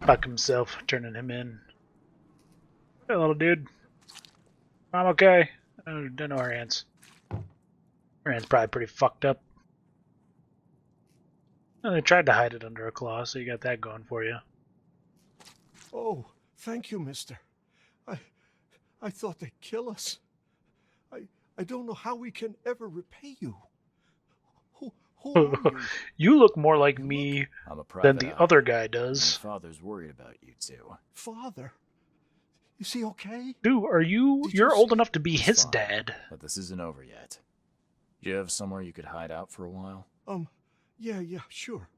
Fuck himself, turning him in. Hey, little dude. I'm okay. I don't know her hands. Her hand's probably pretty fucked up. Well, they tried to hide it under a claw, so you got that going for you. Oh, thank you, mister. I thought they'd kill us. I don't know how we can ever repay you. Who are you? You look more like me than the other guy does. My father's worried about you two. Father? Is he okay? Dude, are you... You're old enough to be his dad. But this isn't over yet. Do you have somewhere you could hide out for a while? Yeah, sure.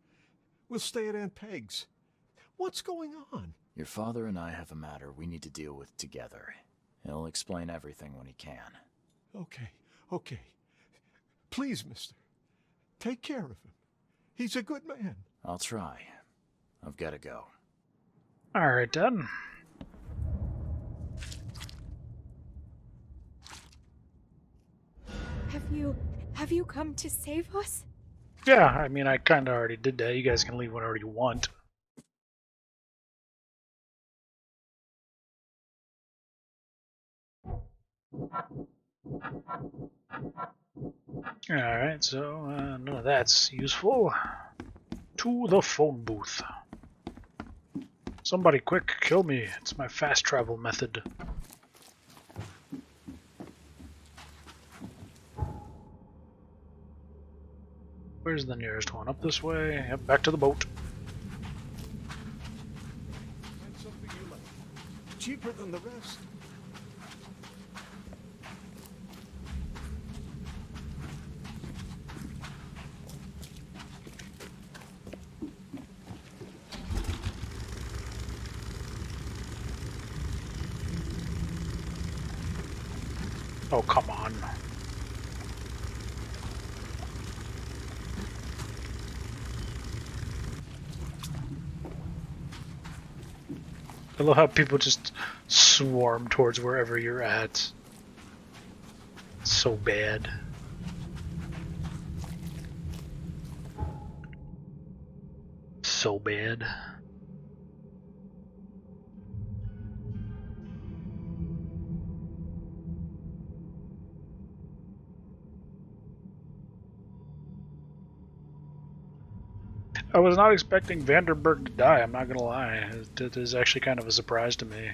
We'll stay at Aunt Peg's. What's going on? Your father and I have a matter we need to deal with together. He'll explain everything when he can. Okay. Please, mister. Take care of him. He's a good man. I'll try. I've got to go. Alright then. Have you come to save us? Yeah, I mean, I kinda already did that. You guys can leave whenever you want. Alright, so none of that's useful. To the phone booth. Somebody quick, kill me. It's my fast travel method. Where's the nearest one? Up this way? Yep, back to the boat. Find something you like. Cheaper than the rest. Oh, come on. I love how people just swarm towards wherever you're at. It's so bad. So bad. I was not expecting Vanderberg to die, I'm not gonna lie. It is actually kind of a surprise to me.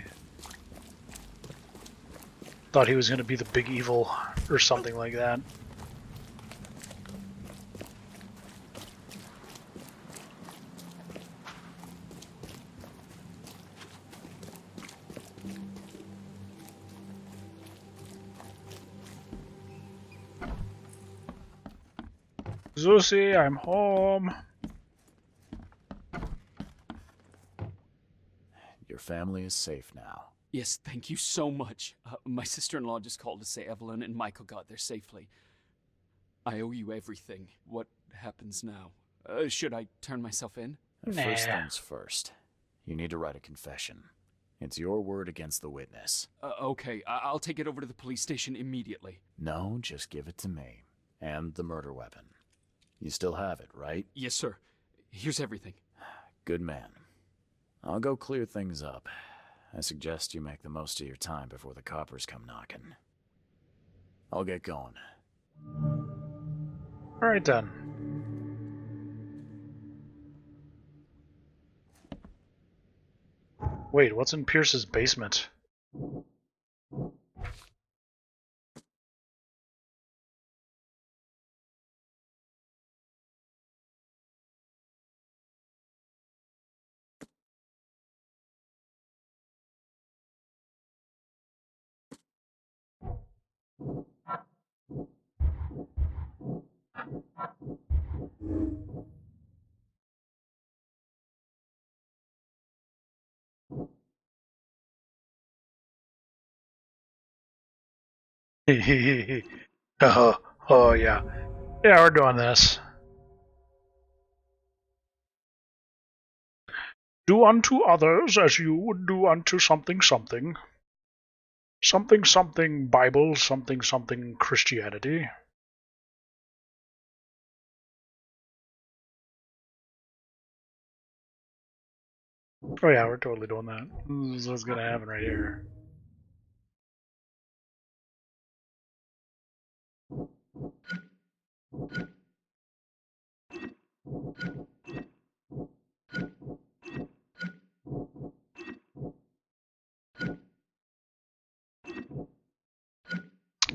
Thought he was gonna be the big evil or something like that. Zusi, I'm home. Your family is safe now. Yes, thank you so much. My sister-in-law just called to say Evelyn and Michael got there safely. I owe you everything. What happens now? Should I turn myself in? First things first. You need to write a confession. It's your word against the witness. Okay, I'll take it over to the police station immediately. No, just give it to me. And the murder weapon. You still have it, right? Yes, sir. Here's everything. Good man. I'll go clear things up. I suggest you make the most of your time before the coppers come knocking. I'll get going. Alright then. Wait, what's in Pierce's basement? Oh yeah. Yeah, we're doing this. Do unto others as you would do unto something something. Something something Bible, something something Christianity. Oh yeah, we're totally doing that. This is what's gonna happen right here.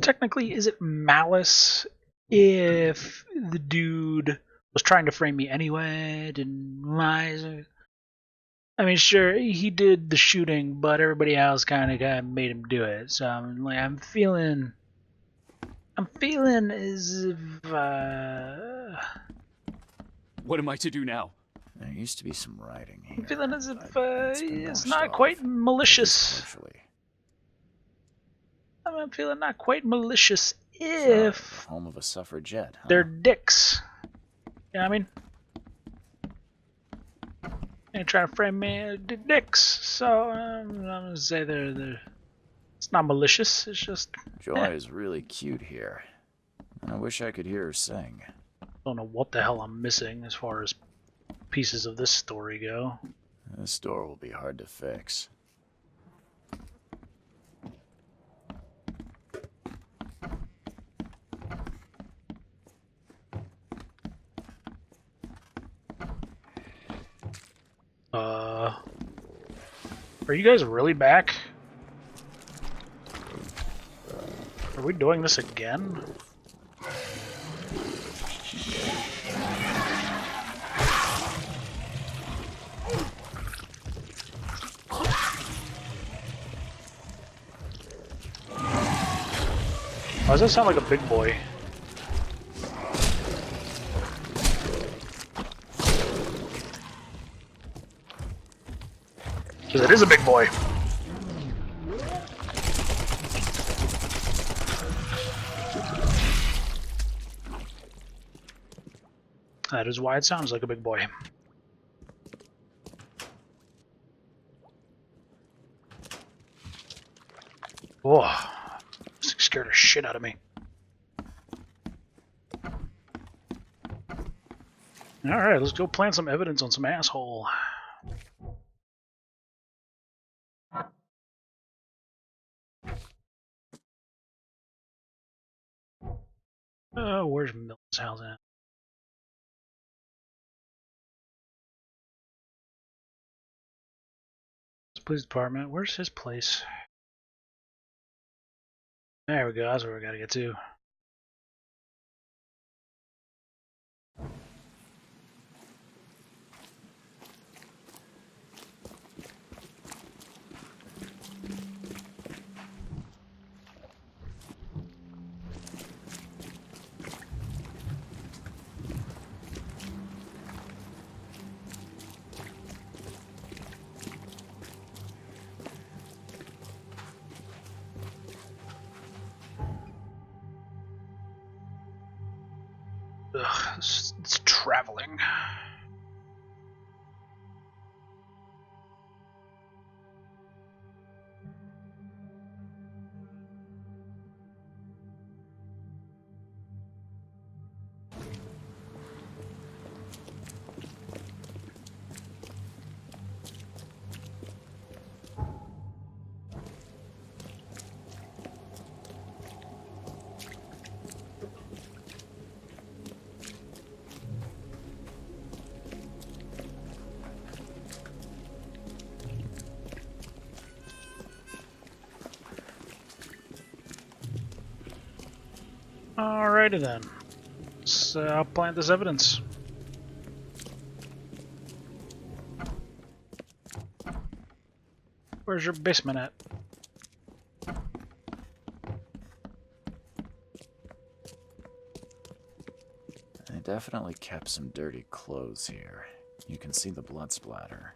Technically, is it malice if the dude was trying to frame me anyway? Didn't lie? I mean, sure, he did the shooting, but everybody else kind of made him do it. So I'm feeling as if. What am I to do now? There used to be some writing here. I'm feeling as if it's washed not off, quite malicious. partially. I'm feeling not quite malicious So, if the home of a suffragette, huh? they're dicks. You know what I mean? They're trying to frame me dicks. So I'm gonna say they're. It's not malicious. It's just. Joy is really cute here. I wish I could hear her sing. Don't know what the hell I'm missing as far as pieces of this story go. This door will be hard to fix. Are you guys really back? Are we doing this again? Why does that sound like a big boy? Because it is a big boy. That is why it sounds like a big boy. Oh, this thing scared the shit out of me. Alright, let's go plant some evidence on some asshole. Oh, where's Milton's house at? Police department. Where's his place? There we go. That's where we gotta get to. Ugh, it's traveling. Alrighty then. Let's plant this evidence. Where's your basement at? They definitely kept some dirty clothes here. You can see the blood splatter.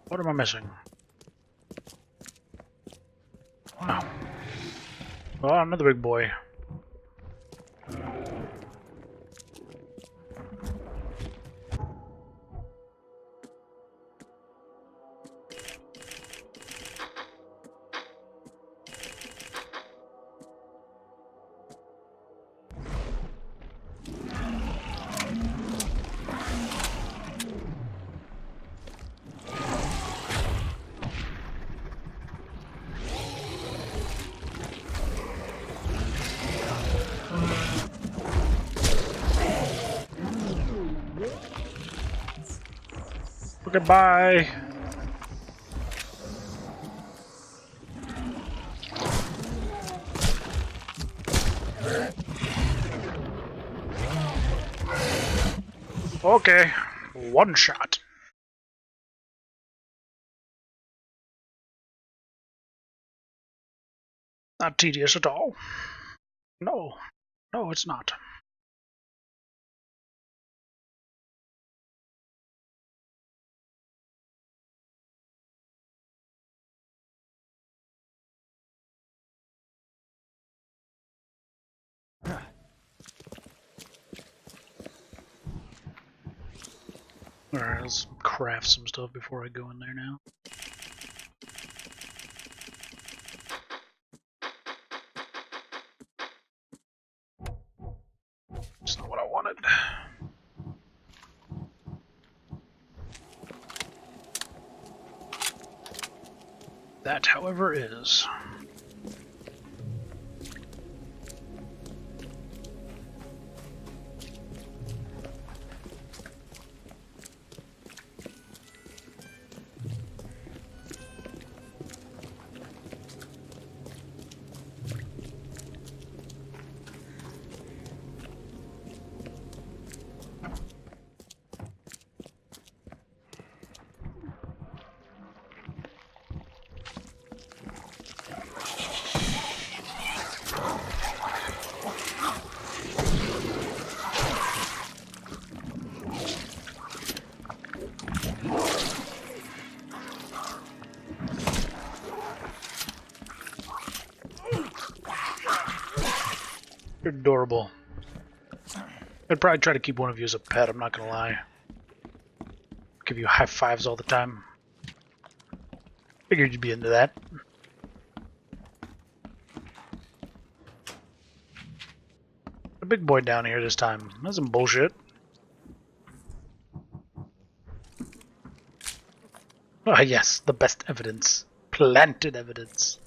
What am I missing? Wow. Oh, another big boy. Goodbye. Okay, one shot. Not tedious at all. No, no, it's not. Alright, let's craft some stuff before I go in there now. That's not what I wanted. That, however, is. You're adorable. I'd probably try to keep one of you as a pet, I'm not gonna lie. Give you high fives all the time. Figured you'd be into that. A big boy down here this time. That's some bullshit. Ah, yes, the best evidence. Planted evidence.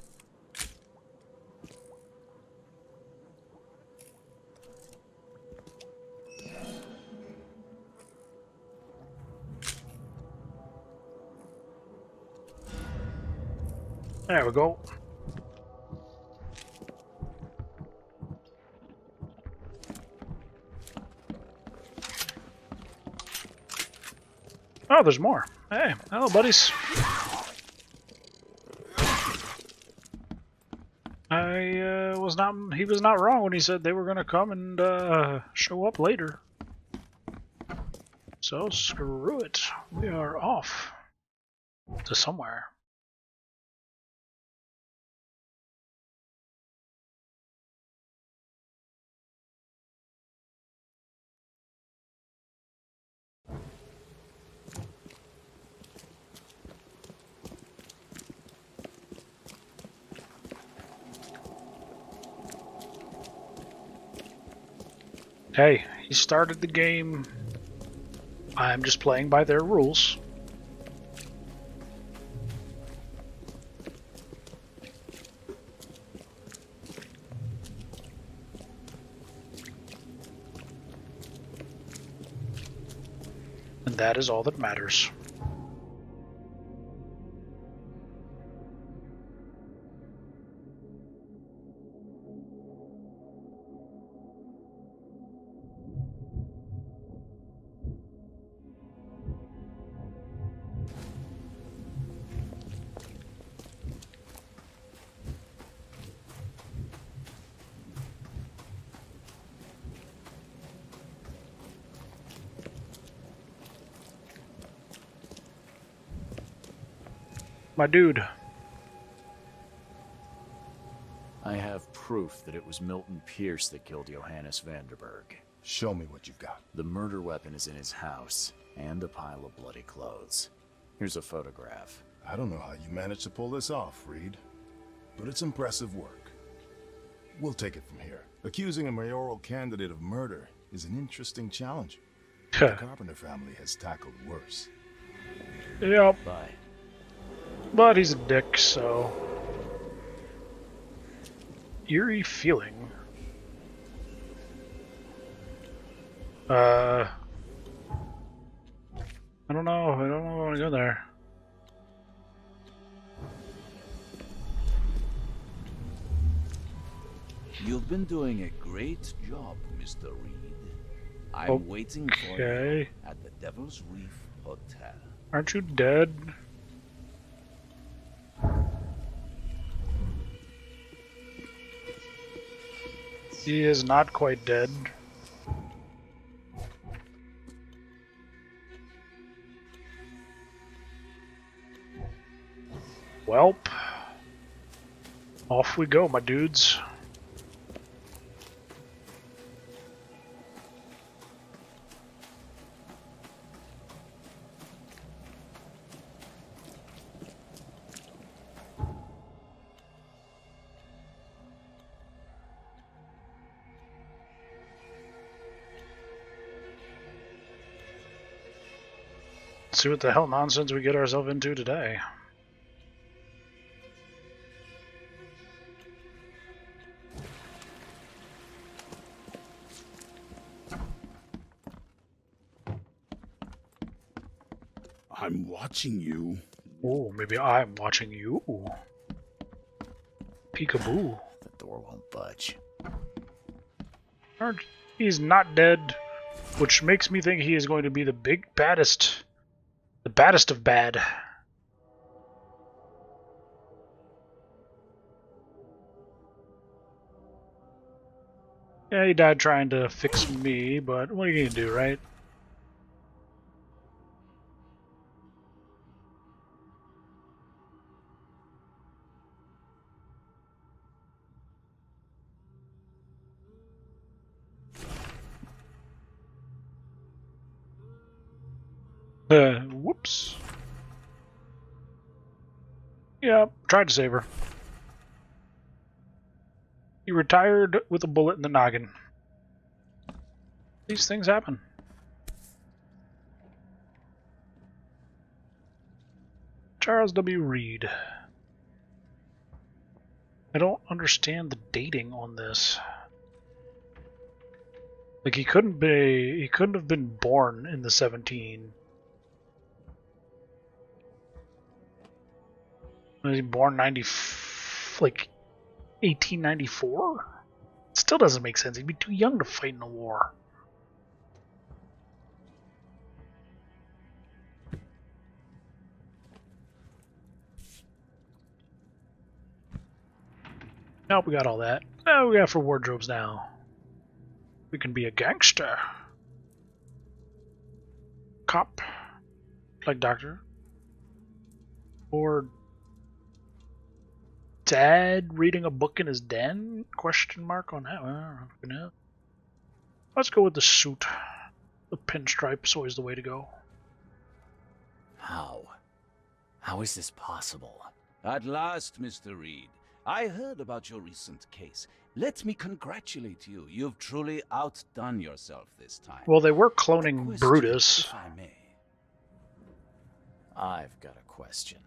There we go. Oh, there's more. Hey, hello, buddies. He was not wrong when he said they were gonna come and show up later. So screw it. We are off to somewhere. Hey, he started the game. I'm just playing by their rules. And that is all that matters. My dude. I have proof that it was Milton Pierce that killed Johannes Vanderberg. Show me what you've got. The murder weapon is in his house, and a pile of bloody clothes. Here's a photograph. I don't know how you managed to pull this off, Reed, but it's impressive work. We'll take it from here. Accusing a mayoral candidate of murder is an interesting challenge. The Carpenter family has tackled worse. Yep. Bye. But he's a dick, so... Eerie feeling. I don't know. I don't know if I want to go there. You've been doing a great job, Mr. Reed. I'm waiting for you at the Devil's Reef Hotel. Aren't you dead? He is not quite dead. Welp. Off we go, my dudes. See what the hell nonsense we get ourselves into today. I'm watching you. Oh, maybe I'm watching you. Peekaboo. The door won't budge. He's not dead, which makes me think he is going to be the big baddest. The baddest of bad. Yeah, he died trying to fix me, but what are you gonna do, right? Whoops. Yeah, tried to save her. He retired with a bullet in the noggin. These things happen. Charles W. Reed. I don't understand the dating on this. Like he couldn't have been born in the 17. Was he born 1894? Still doesn't make sense. He'd be too young to fight in a war. Nope, we got all that. Oh, we got for wardrobes now. We can be a gangster. Cop. Like doctor. Or dad reading a book in his den? Question mark on that. I don't know. Let's go with the suit. The pinstripe's always the way to go. How? How is this possible? At last, Mr. Reed. I heard about your recent case. Let me congratulate you. You've truly outdone yourself this time. Well, they were cloning Brutus. If I may. I've got a question.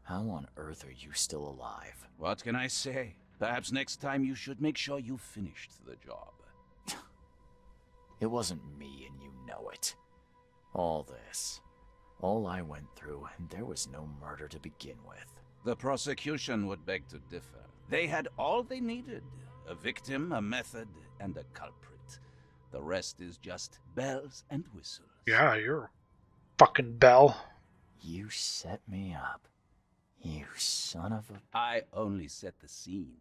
How on earth are you still alive? What can I say? Perhaps next time you should make sure you finished the job. It wasn't me, and you know it. All this. All I went through, and there was no murder to begin with. The prosecution would beg to differ. They had all they needed. A victim, a method, and a culprit. The rest is just bells and whistles. Yeah, you're a fucking bell. You set me up. You son of a... I only set the scene.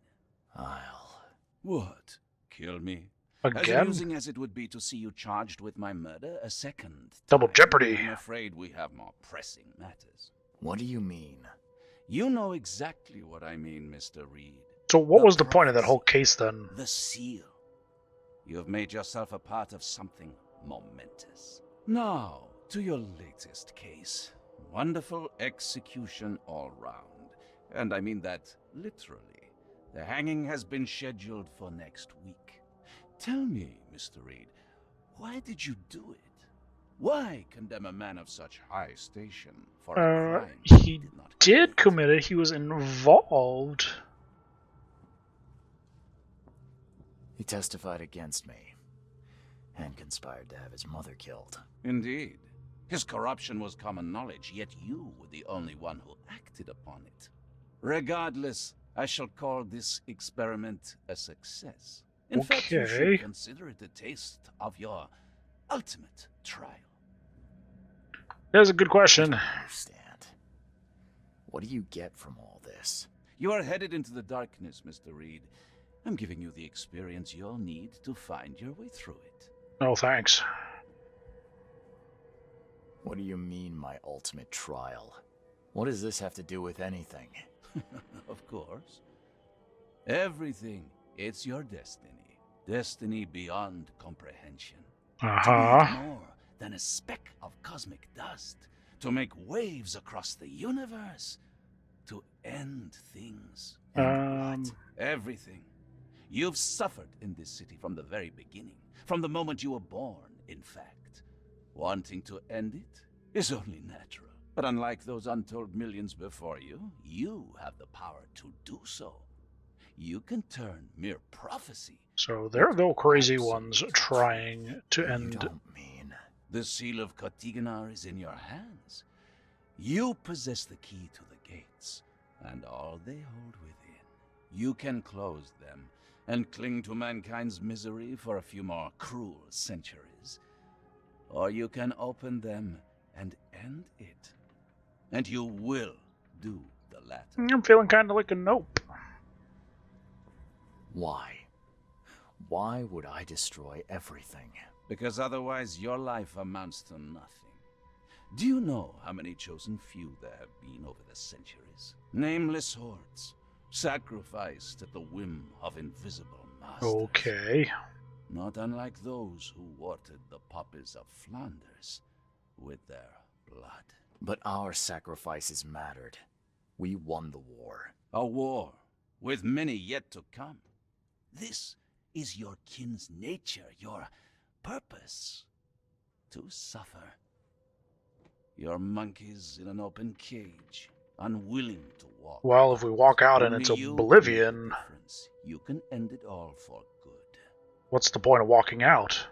I'll... What? Kill me? Again? As amusing as it would be to see you charged with my murder a second Double time, jeopardy. I'm afraid we have more pressing matters. What do you mean? You know exactly what I mean, Mr. Reed. So what was the point of that whole case then? The seal. You have made yourself a part of something momentous. Now, to your latest case. Wonderful execution all round. And I mean that literally. The hanging has been scheduled for next week. Tell me, Mr. Reed, why did you do it? Why condemn a man of such high station for a crime he did commit it. He was involved. He testified against me and conspired to have his mother killed. Indeed. His corruption was common knowledge, yet you were the only one who acted upon it. Regardless, I shall call this experiment a success. In fact, you should consider it a taste of your ultimate trial. That's a good question. I don't understand. What do you get from all this? You are headed into the darkness, Mr. Reed. I'm giving you the experience you'll need to find your way through it. No, thanks. What do you mean, my ultimate trial? What does this have to do with anything? Of course. Everything. It's your destiny. Destiny beyond comprehension. To be more than a speck of cosmic dust. To make waves across the universe. To end things. And everything. You've suffered in this city from the very beginning. From the moment you were born, in fact. Wanting to end it is only natural. But unlike those untold millions before you, you have the power to do so. You can turn mere prophecy. So they're the crazy ones trying to end. You don't mean... The seal of Kotiganar is in your hands. You possess the key to the gates, and all they hold within. You can close them, and cling to mankind's misery for a few more cruel centuries. Or you can open them and end it. And you will do the latter. I'm feeling kind of like a nope. Why? Why would I destroy everything? Because otherwise your life amounts to nothing. Do you know how many chosen few there have been over the centuries? Nameless hordes, sacrificed at the whim of invisible masters. Okay. Not unlike those who watered the poppies of Flanders with their blood. But our sacrifices mattered. We won the war. A war, with many yet to come. This is your kin's nature, your purpose. To suffer. You're monkeys in an open cage, unwilling to walk. Well, if we walk out and it's oblivion... You can end it all for good. What's the point of walking out?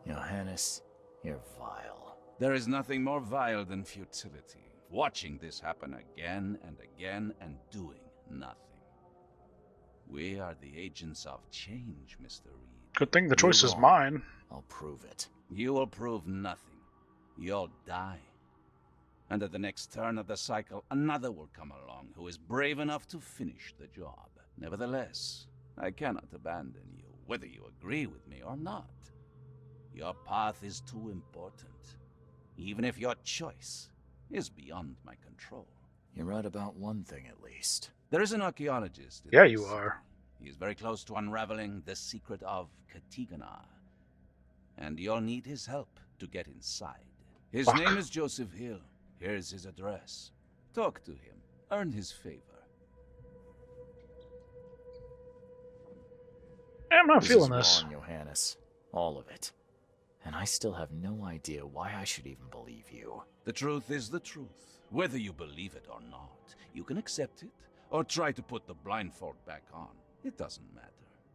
Johannes, you're vile. There is nothing more vile than futility. Watching this happen again and again and doing nothing. We are the agents of change, Mr. Reed. Good thing the choice is mine. I'll prove it. You will prove nothing. You'll die. And at the next turn of the cycle, another will come along who is brave enough to finish the job. Nevertheless, I cannot abandon you, whether you agree with me or not. Your path is too important, even if your choice is beyond my control. You're right about one thing, at least. There is an archaeologist. Yeah, you are. He is very close to unraveling the secret of Kotiganar. And you'll need his help to get inside. His name is Joseph Hill. Here's his address. Talk to him. Earn his favor. I'm not feeling this. Wrong, Johannes. All of it. And I still have no idea why I should even believe you. The truth is the truth. Whether you believe it or not, you can accept it, or try to put the blindfold back on. It doesn't matter.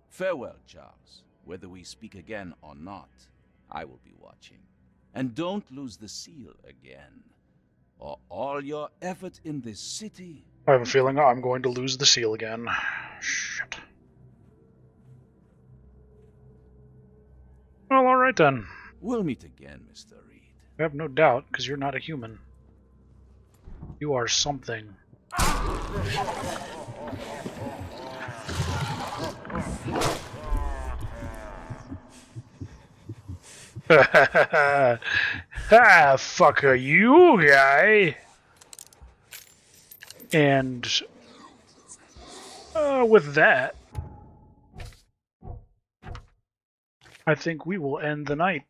Farewell, Charles. Whether we speak again or not, I will be watching. And don't lose the seal again, or all your effort in this city. I have a feeling I'm going to lose the seal again. Shit. Well, alright then. We'll meet again, Mr. Reed. I have no doubt, because you're not a human. You are something. Fuck you, guy. And with that, I think we will end the night.